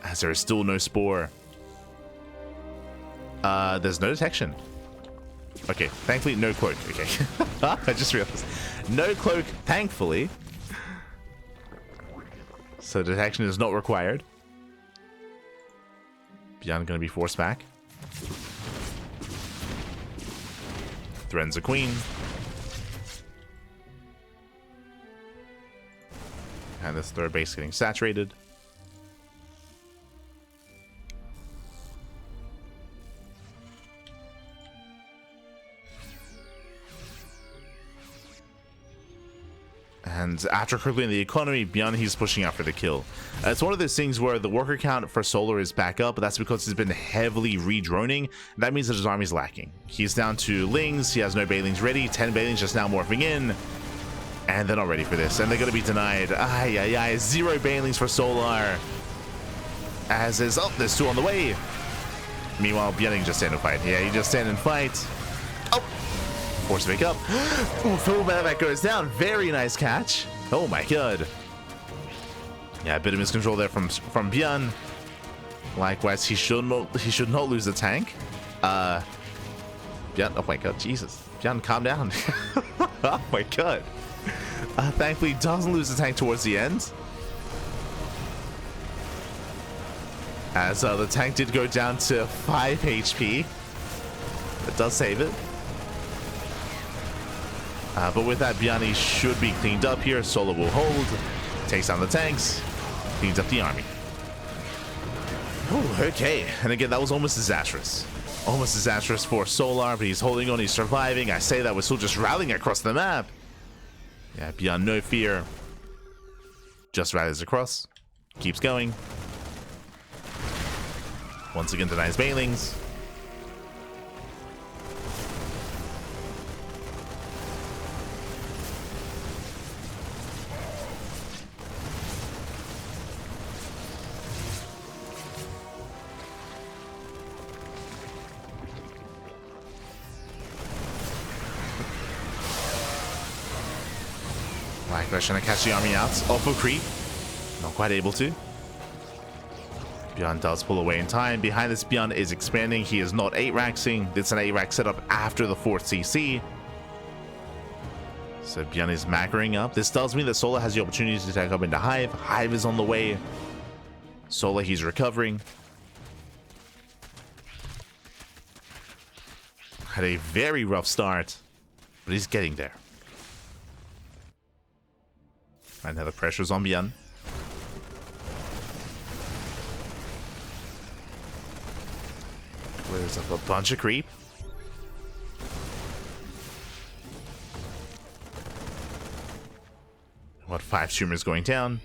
As there is still no spore. There's no detection. Okay, thankfully, no cloak. Okay. I just realized. No cloak, thankfully. So detection is not required. ByuN going to be forced back. Threatens a queen. And this third base getting saturated. And after crippling the economy, ByuN, he's pushing out for the kill. It's one of those things where the worker count for Solar is back up, but that's because he's been heavily re-droning. That means that his army's lacking. He's down to Lings, he has no Bailings ready, 10 Bailings just now morphing in. And they're not ready for this, and they're going to be denied. Ay, ay, ay, 0 Bailings for Solar. As is, oh, there's 2 on the way. Meanwhile, ByuN can just stand and fight. Yeah, you just stand and fight. Oh! Force to make up. Ooh, full that goes down. Very nice catch. Oh my god. Yeah, a bit of miscontrol there from ByuN. Likewise, he should not lose the tank. ByuN, oh my god, Jesus. ByuN, calm down. Oh my god. Thankfully, doesn't lose the tank towards the end. As the tank did go down to 5 HP. It does save it. But with that, ByuN should be cleaned up here. Solo will hold, takes down the tanks, cleans up the army. Ooh, okay, and again, that was almost disastrous. Almost disastrous for Solar, but he's holding on, he's surviving. I say that, we're still just rallying across the map. Yeah, ByuN, no fear. Just rallies across. Keeps going. Once again denies Bailings. Blackbear trying to catch the army out. Off of creep. Not quite able to. ByuN does pull away in time. Behind this, ByuN is expanding. He is not 8-raxing. It's an 8-rack setup after the 4th CC. So ByuN is macroing up. This does mean that Solar has the opportunity to take up into Hive. Hive is on the way. Solar, he's recovering. Had a very rough start, but he's getting there. And now the pressure's on ByuN. Clears up a bunch of creep. What, 5 streamers going down.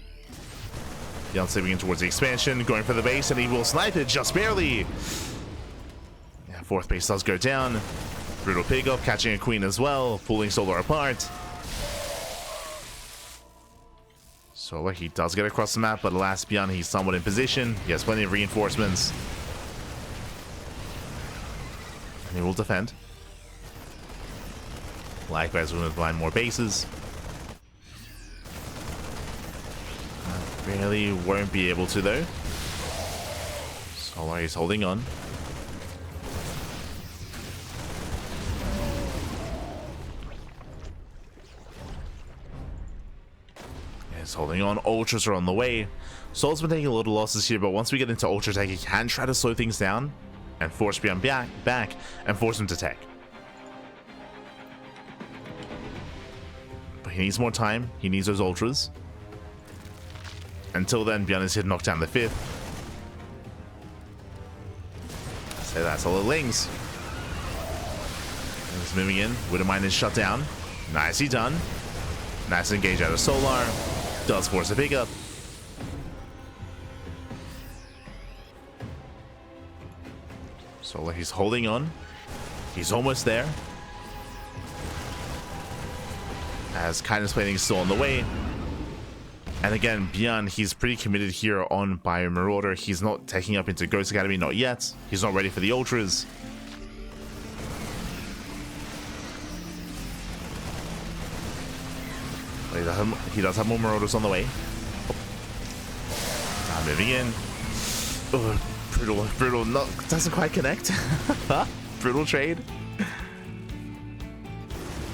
ByuN slipping in towards the expansion, going for the base, and he will snipe it just barely. Yeah, 4th base does go down. Brutal pickup, catching a queen as well, pulling Solar apart. Solar, he does get across the map, but alas, ByuN, he's somewhat in position. He has plenty of reinforcements. And he will defend. Likewise, we're going to find more bases. Really won't be able to, though. Solar is holding on. He's holding on. Ultras are on the way. Solar's been taking a lot of losses here, but once we get into Ultra Tech, he can try to slow things down and force ByuN back and force him to tech. But he needs more time. He needs those Ultras. Until then, ByuN is here to knock down the 5th. So that's all the Lings. He's moving in. Widowmine is shut down. Nicely done. Nice engage out of Solar. Does force a pickup. Solar, he's holding on. He's almost there. As Kindness Plating is still on the way. And again, ByuN, he's pretty committed here on ByuN Marauder. He's not taking up into Ghost Academy, not yet. He's not ready for the Ultras. But he does have more Marauders on the way. Now moving in. Oh, brutal, not, doesn't quite connect. Brutal trade.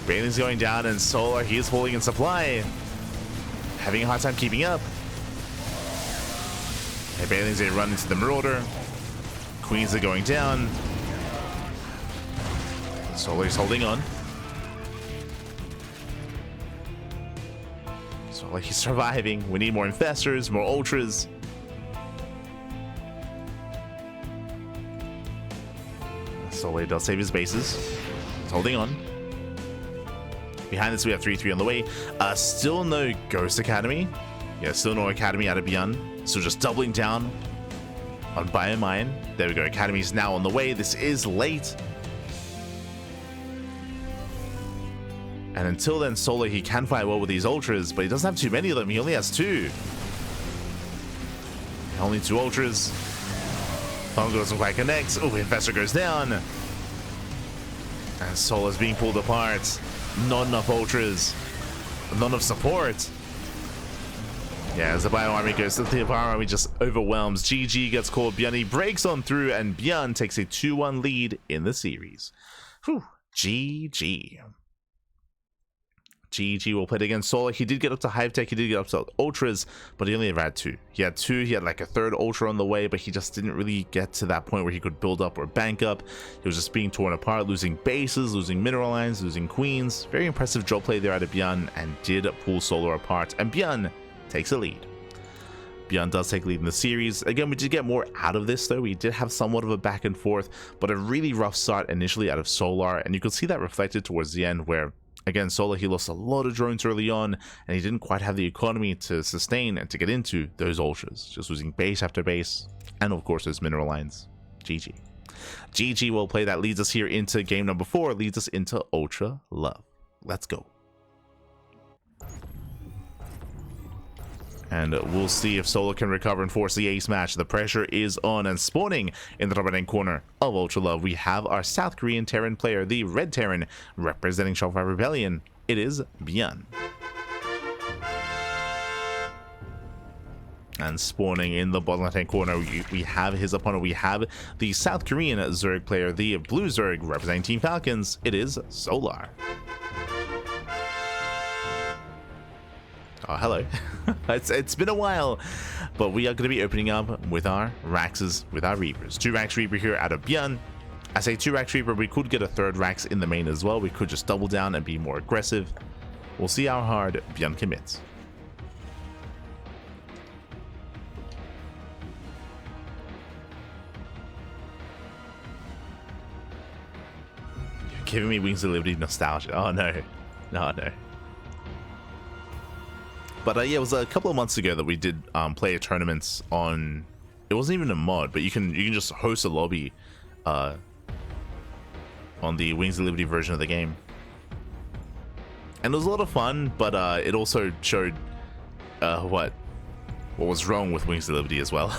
Bailing's going down, and Solar, he is holding in supply. Having a hard time keeping up. Hey, Bailing's a run into the Marauder. Queens are going down. Solar's holding on. Solar, he's surviving. We need more Infestors, more Ultras. Solar does save his bases. He's holding on. Behind this, we have 3-3 on the way. Still no Ghost Academy. Yeah, still no Academy out of ByuN. So just doubling down on ByuN. There we go. Academy's now on the way. This is late. And until then, Solar, he can fight well with these Ultras, but he doesn't have too many of them. He only has 2. Only 2 Ultras. Thungo doesn't quite connect. Oh, Infestor goes down. And Solar's being pulled apart. Not enough Ultras. Not enough support. Yeah, as the Bio Army goes, the Bio Army just overwhelms. GG gets called. ByuN, he breaks on through, and ByuN takes a 2-1 lead in the series. Whew. GG. GG will play it against Solar. He did get up to Hive Tech, he did get up to Ultras, but he only ever had 2. He had 2, he had like a 3rd Ultra on the way, but he just didn't really get to that point where he could build up or bank up. He was just being torn apart, losing bases, losing mineral lines, losing queens. Very impressive job play there out of ByuN, and did pull Solar apart, and ByuN takes a lead. ByuN does take lead in the series. Again, we did get more out of this though. We did have somewhat of a back and forth, but a really rough start initially out of Solar, and you could see that reflected towards the end where Again, Solar, he lost a lot of drones early on, and he didn't quite have the economy to sustain and to get into those ultras, just losing base after base, and of course those mineral lines. GG. GG, well played. That leads us here into game number 4, leads us into Ultra Love. Let's go. And we'll see if Solar can recover and force the ace match. The pressure is on, and spawning in the top right-hand corner of Ultra Love, we have our South Korean Terran player, the Red Terran, representing Shopify Rebellion. It is ByuN. And spawning in the bottom left-hand corner, we have his opponent. We have the South Korean Zerg player, the Blue Zerg, representing Team Falcons. It is Solar. Oh, hello. It's been a while, but we are going to be opening up with our Raxes, with our Reapers. 2 Rax Reaper here out of ByuN. I say 2 Rax Reaper, we could get a 3rd Rax in the main as well. We could just double down and be more aggressive. We'll see how hard ByuN commits. You're giving me Wings of Liberty nostalgia. Oh no. No. But yeah, it was a couple of months ago that we did player tournaments on. It wasn't even a mod, but you can just host a lobby on the Wings of Liberty version of the game, and it was a lot of fun. But it also showed what was wrong with Wings of Liberty as well.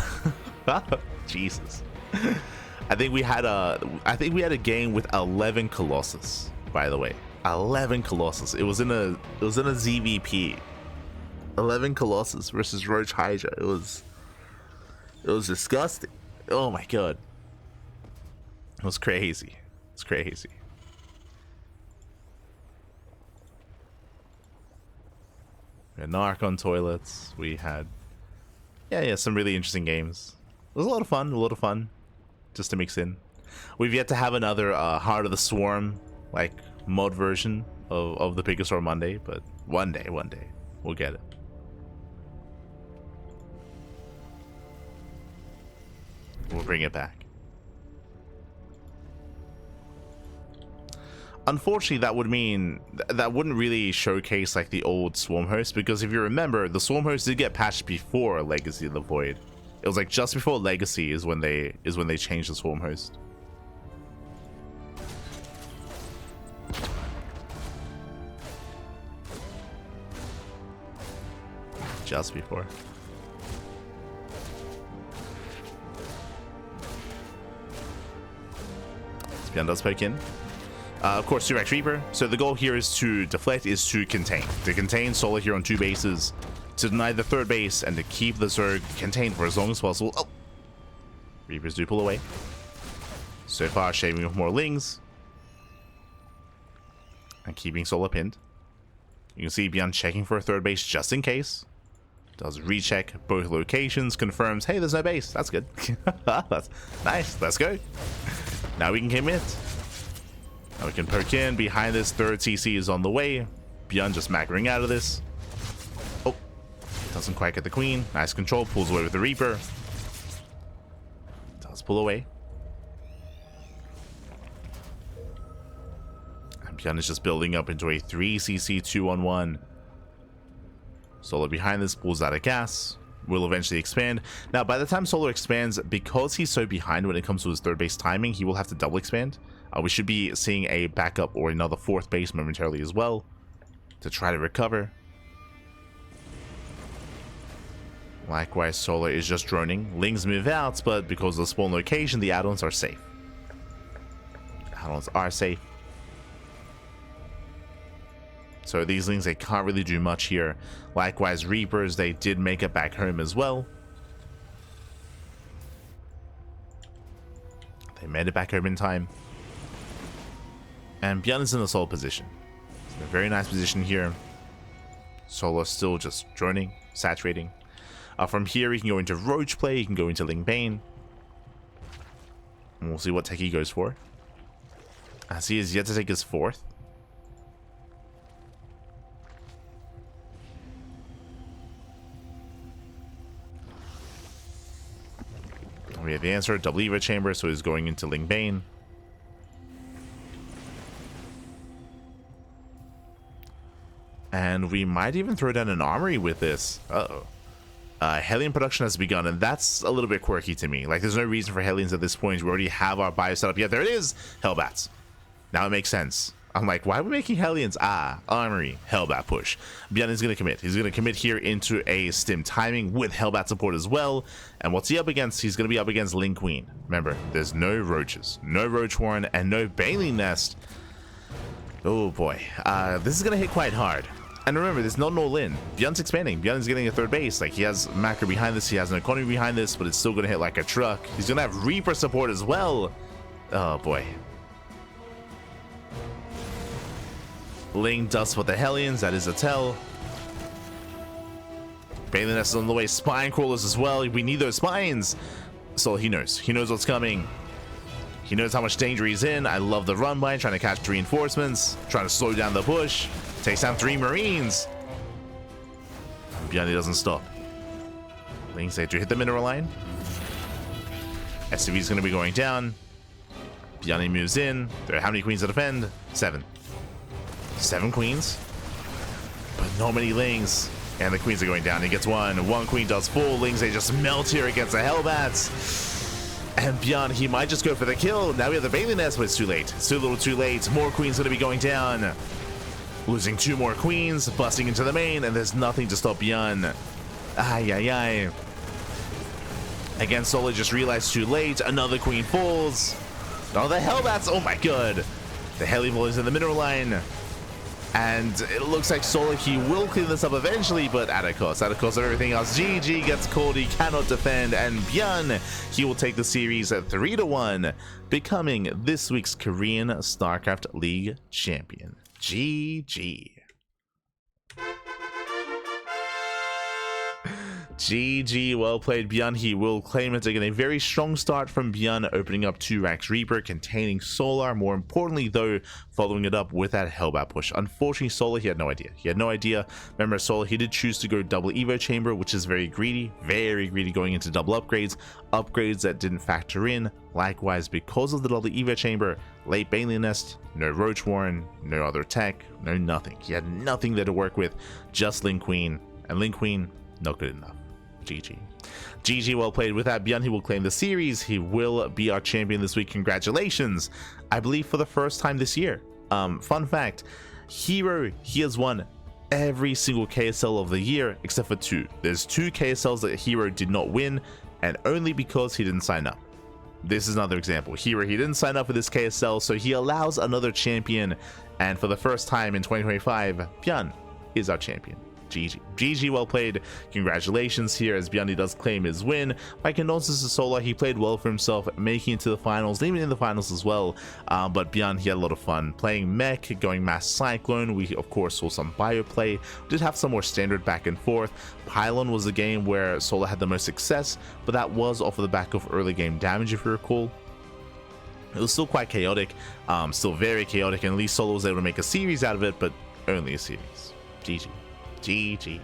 Jesus, I think we had a game with 11 Colossus. By the way, 11 Colossus. It was in a ZVP. 11 Colossus versus Roach Hydra. It was disgusting. Oh my god. It was crazy. It's crazy. We had Narc on toilets. We had some really interesting games. It was a lot of fun just to mix in. We've yet to have another Heart of the Swarm like mod version of the Pickasaur Monday, but one day we'll get it. We'll bring it back. Unfortunately, that would mean that wouldn't really showcase like the old Swarm host, because if you remember, the Swarm host did get patched before Legacy of the Void. It was like just before Legacy is when they changed the Swarm host. Just before. ByuN does poke in. Of course, 2 Rax Reaper. So the goal here is to deflect, is to contain. To contain Solar here on 2 bases, to deny the 3rd base, and to keep the Zerg contained for as long as possible. Oh! Reapers do pull away. So far, shaving off more Lings. And keeping Solar pinned. You can see ByuN checking for a 3rd base just in case. Does recheck both locations, confirms, hey, there's no base. That's good. That's nice. Let's go. Now we can commit. Now we can poke in. Behind this, 3rd CC is on the way. ByuN just macroing out of this. Oh, doesn't quite get the Queen. Nice control. Pulls away with the Reaper. Does pull away. And ByuN is just building up into a 3CC 2-on-1. Solar behind this, pulls out of gas. Will eventually expand. Now, by the time Solar expands, because he's so behind when it comes to his 3rd base timing, he will have to double expand. We should be seeing a backup or another 4th base momentarily as well to try to recover. Likewise, Solar is just droning. Lings move out, but because of the spawn location, the add-ons are safe. Add-ons are safe. So these Lings, they can't really do much here. Likewise, Reapers, they did make it back home as well. They made it back home in time. And ByuN is in a solid position. It's in a very nice position here. Solar still just droning, saturating. From here, he can go into Roach play, he can go into Ling Bane. And we'll see what tech he goes for, as he is yet to take his 4th. We have the answer, double Eva chamber, so he's going into Ling Bane. And we might even throw down an armory with this. Uh-oh. Hellion production has begun, and that's a little bit quirky to me. Like, there's no reason for Hellions at this point. We already have our bio set up. Yeah, there it is! Hellbats. Now it makes sense. I'm like, why are we making Hellions? Ah, armory, Hellbat push. ByuN is going to commit. He's going to commit here into a stim timing with Hellbat support as well. And what's he up against? He's going to be up against Lin Queen. Remember, there's no roaches, no roach warren, and no Bailey nest. Oh boy, this is going to hit quite hard. And remember, there's not an all-in. ByuN's expanding. ByuN's getting a third base. Like, he has macro behind this. He has an economy behind this, but it's still going to hit like a truck. He's going to have Reaper support as well. Oh, boy. Ling does for the Hellions. That is a tell. Bailey Nest is on the way. Spine crawlers as well. We need those spines. So he knows. He knows what's coming. He knows how much danger he's in. I love the run by, trying to catch reinforcements, trying to slow down the push. Takes down 3 Marines. ByuN doesn't stop. Ling said to hit the mineral line. SCV is going to be going down. ByuN moves in. There are how many queens to defend? 7. 7 queens. But not many Lings. And the queens are going down. He gets 1. 1 queen does 4. Lings, they just melt here against the Hellbats. And ByuN, he might just go for the kill. Now we have the Bailey Nest, but it's too late. It's too little too late. More queens going to be going down. Losing 2 more queens, busting into the main, and there's nothing to stop ByuN. Ay, ay, ay. Again, Solar just realized too late. Another queen falls. Oh, the Hellbats. Oh my god. The Heli Ball is in the mineral line. And it looks like Solar, he will clean this up eventually, but at a cost. At a cost of everything else. GG gets called. He cannot defend. And ByuN, he will take the series at 3-1, becoming this week's Korean StarCraft League champion. GG. GG, well played ByuN. He will claim it. Again, a very strong start from ByuN, opening up 2 racks Reaper containing Solar. More importantly though, following it up with that Hellbat push. Unfortunately, Solar, he had no idea. He had no idea. Remember, Solar, he did choose to go double Evo chamber, which is very greedy going into double upgrades. Upgrades that didn't factor in. Likewise, because of the double Evo chamber, late Bailey Nest, no Roach Warren, no other tech, no nothing. He had nothing there to work with, just Lin Queen. And Lin Queen, not good enough. GG. GG, well played. With that, ByuN, he will claim the series. He will be our champion this week. Congratulations. I believe for the first time this year. Fun fact, Hero, he has won every single KSL of the year except for 2. There's 2 KSLs that Hero did not win, and only because he didn't sign up. This is another example. Hero, he didn't sign up for this KSL, so he allows another champion, and for the first time in 2025, ByuN is our champion. GG. GG, well played. Congratulations here as ByuN does claim his win. My condolences to Solar. He played well for himself, making it to the finals, even in the finals as well. But ByuN, he had a lot of fun playing mech, going mass cyclone. We of course saw some bio play. We did have some more standard back and forth. Pylon was the game where Solar had the most success, but that was off of the back of early game damage, if you recall. It was still quite chaotic, still very chaotic, and at least Solar was able to make a series out of it, but only a series. GG. GG.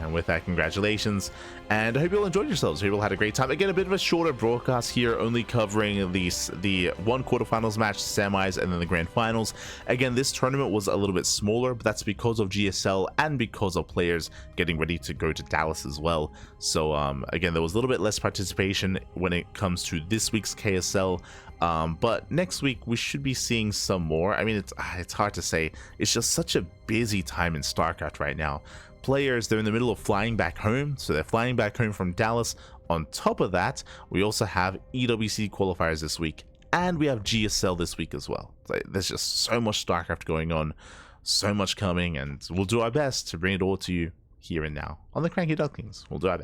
And with that, congratulations, and I hope you all enjoyed yourselves. I hope you all had a great time. Again, a bit of a shorter broadcast here, only covering the 1 quarterfinals match, semis, and then the grand finals. Again, this tournament was a little bit smaller, but that's because of GSL and because of players getting ready to go to Dallas as well. So again, there was a little bit less participation when it comes to this week's KSL. But next week we should be seeing some more. I mean, it's hard to say. It's just such a busy time in StarCraft right now. Players, they're in the middle of flying back home, so they're flying back home from Dallas. On top of that, we also have EWC qualifiers this week, and we have GSL this week as well. There's just so much StarCraft going on, so much coming, and we'll do our best to bring it all to you here and now on the CranKy Ducklings. We'll do our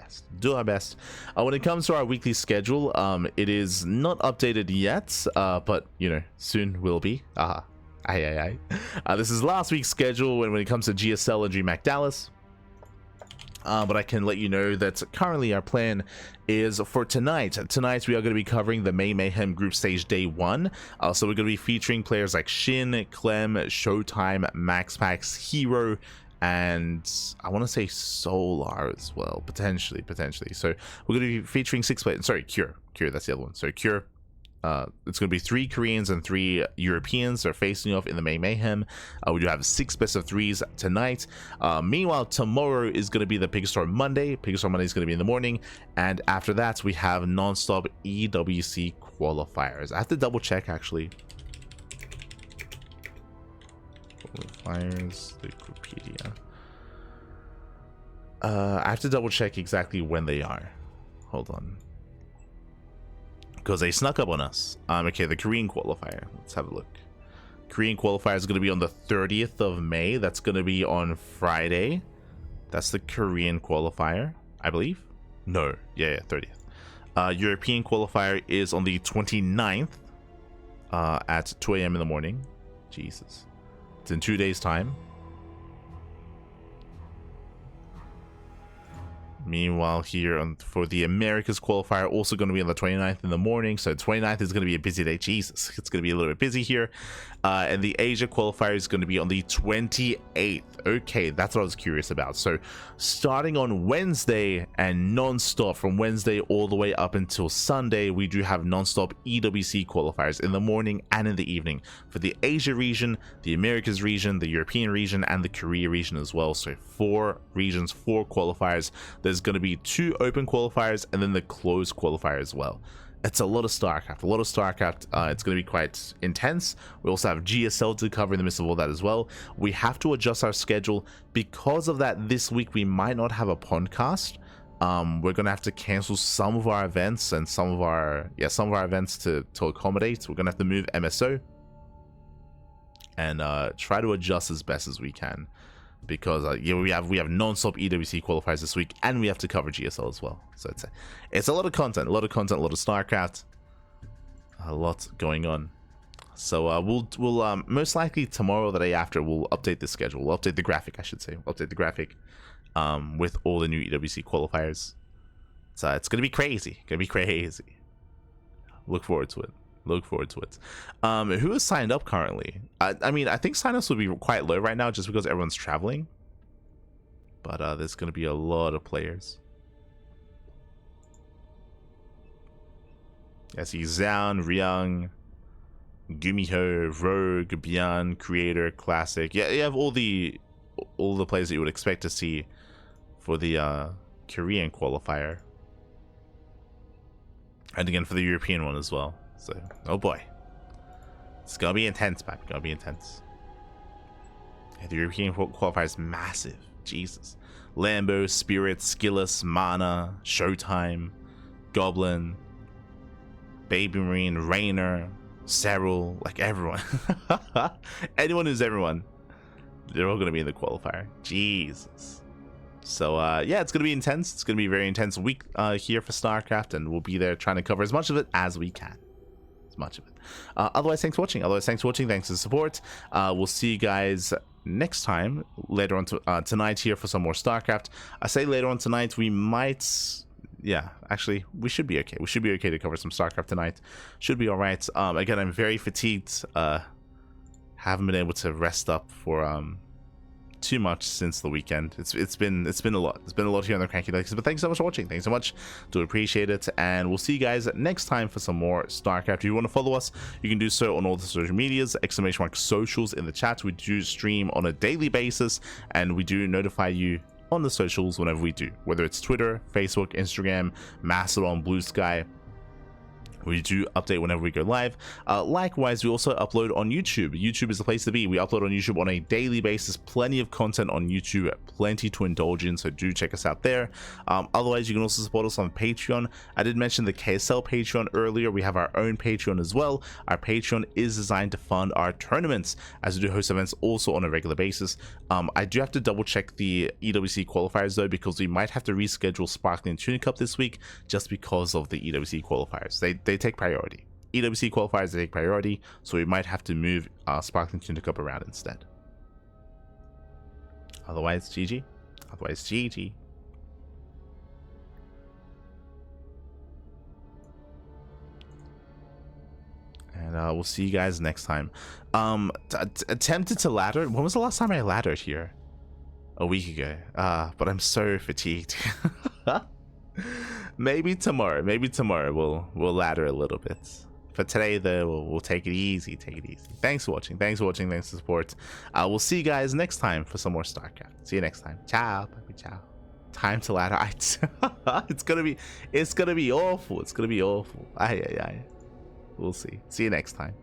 best. When it comes to our weekly schedule, it is not updated yet, but you know, soon will be. This is last week's schedule when it comes to GSL and DreamHack Dallas. But I can let you know that currently our plan is for tonight. Tonight we are going to be covering the May Mayhem Group Stage Day 1. So we're going to be featuring players like Shin, Clem, Showtime, MaxPax, Hero, and I want to say Solar as well, potentially. So we're going to be featuring 6 players. Sorry, Cure, that's the other one. So Cure, it's going to be 3 Koreans and 3 Europeans are facing off in the May Mayhem. We do have 6 best of 3s tonight. Meanwhile, tomorrow is going to be the Pigstar Monday. Pigstar Monday is going to be in the morning, and after that we have non-stop EWC qualifiers. I have to double check actually. Qualifiers, Wikipedia. I have to double check exactly when they are. Hold on. Because they snuck up on us. Okay, the Korean qualifier. Let's have a look. Korean qualifier is going to be on the 30th of May. That's going to be on Friday. That's the Korean qualifier, I believe. No, yeah, 30th. European qualifier is on the 29th at 2 a.m. in the morning. Jesus. It's in 2 days' time. Meanwhile, here for the Americas qualifier, also going to be on the 29th in the morning. So 29th is going to be a busy day. Jesus, it's going to be a little bit busy here. And the Asia qualifier is going to be on the 28th. Okay, that's what I was curious about. So starting on Wednesday and non-stop from Wednesday all the way up until Sunday, we do have non-stop EWC qualifiers in the morning and in the evening for the Asia region, the Americas region, the European region, and the Korea region as well. So 4 regions, 4 qualifiers. There's going to be 2 open qualifiers and then the closed qualifier as well. It's a lot of StarCraft, it's going to be quite intense. We also have GSL to cover in the midst of all that as well. We have to adjust our schedule. Because of that, this week we might not have a podcast. We're going to have to cancel some of our events and some of our events to accommodate. We're going to have to move MSO and try to adjust as best as we can. Because we have non-stop EWC qualifiers this week, and we have to cover GSL as well. So it's a lot of content, a lot of StarCraft, a lot going on. So we'll most likely tomorrow or the day after we'll update the schedule. We'll update the graphic, I should say. We'll update the graphic with all the new EWC qualifiers. So it's gonna be crazy. Look forward to it. Who is signed up currently? I mean, I think signups would be quite low right now just because everyone's traveling, but there's gonna be a lot of players. I see Zhang, Ryung, Gumiho, Rogue, ByuN, Creator, Classic. Yeah, you have all the players that you would expect to see for the Korean qualifier, and again for the European one as well. So, oh boy, it's gonna be intense, man. Gonna be intense. Yeah, the European qualifier is massive. Jesus, Lambo, Spirit, Skillus, Mana, Showtime, Goblin, Baby Marine, Rainer, Serral, like everyone. Anyone who's everyone, they're all gonna be in the qualifier. Jesus. So yeah, it's gonna be intense. It's gonna be a very intense week here for StarCraft, and we'll be there trying to cover as much of it as we can. Otherwise, thanks for watching. Thanks for the support. We'll see you guys next time later on tonight here for some more StarCraft. I say later on tonight, we might, yeah, actually we should be okay. We should be okay to cover some StarCraft tonight. Should be all right. Again, I'm very fatigued. Haven't been able to rest up for too much since the weekend. It's been a lot. It's been a lot here on the CranKy League. But thanks so much for watching. Thanks so much. Do appreciate it. And we'll see you guys next time for some more StarCraft. If you want to follow us, you can do so on all the social medias, !socials in the chat. We do stream on a daily basis, and we do notify you on the socials whenever we do, whether it's Twitter, Facebook, Instagram, Mastodon, Blue Sky. We do update whenever we go live. Likewise, we also upload on YouTube. YouTube is the place to be. We upload on YouTube on a daily basis. Plenty of content on YouTube, plenty to indulge in, so do check us out there. Otherwise, you can also support us on Patreon. I did mention the KSL Patreon earlier. We have our own Patreon as well. Our Patreon is designed to fund our tournaments, as we do host events also on a regular basis. I do have to double check the EWC qualifiers though, because we might have to reschedule Sparkling Tuna Cup this week just because of the EWC qualifiers. They take priority. EWC qualifiers, they take priority, so we might have to move Sparkling Tuna Cup around instead. Otherwise, GG. And we'll see you guys next time. Attempted to ladder. When was the last time I laddered here? A week ago. But I'm so fatigued. Maybe tomorrow we'll ladder a little bit. for today, though, we'll take it easy. Take it easy. Thanks for watching. Thanks for watching. Thanks for support. We'll see you guys next time for some more StarCraft. See you next time. Ciao. Bye. Ciao. Time to ladder. It's gonna be awful. It's gonna be awful. We'll see. See you next time.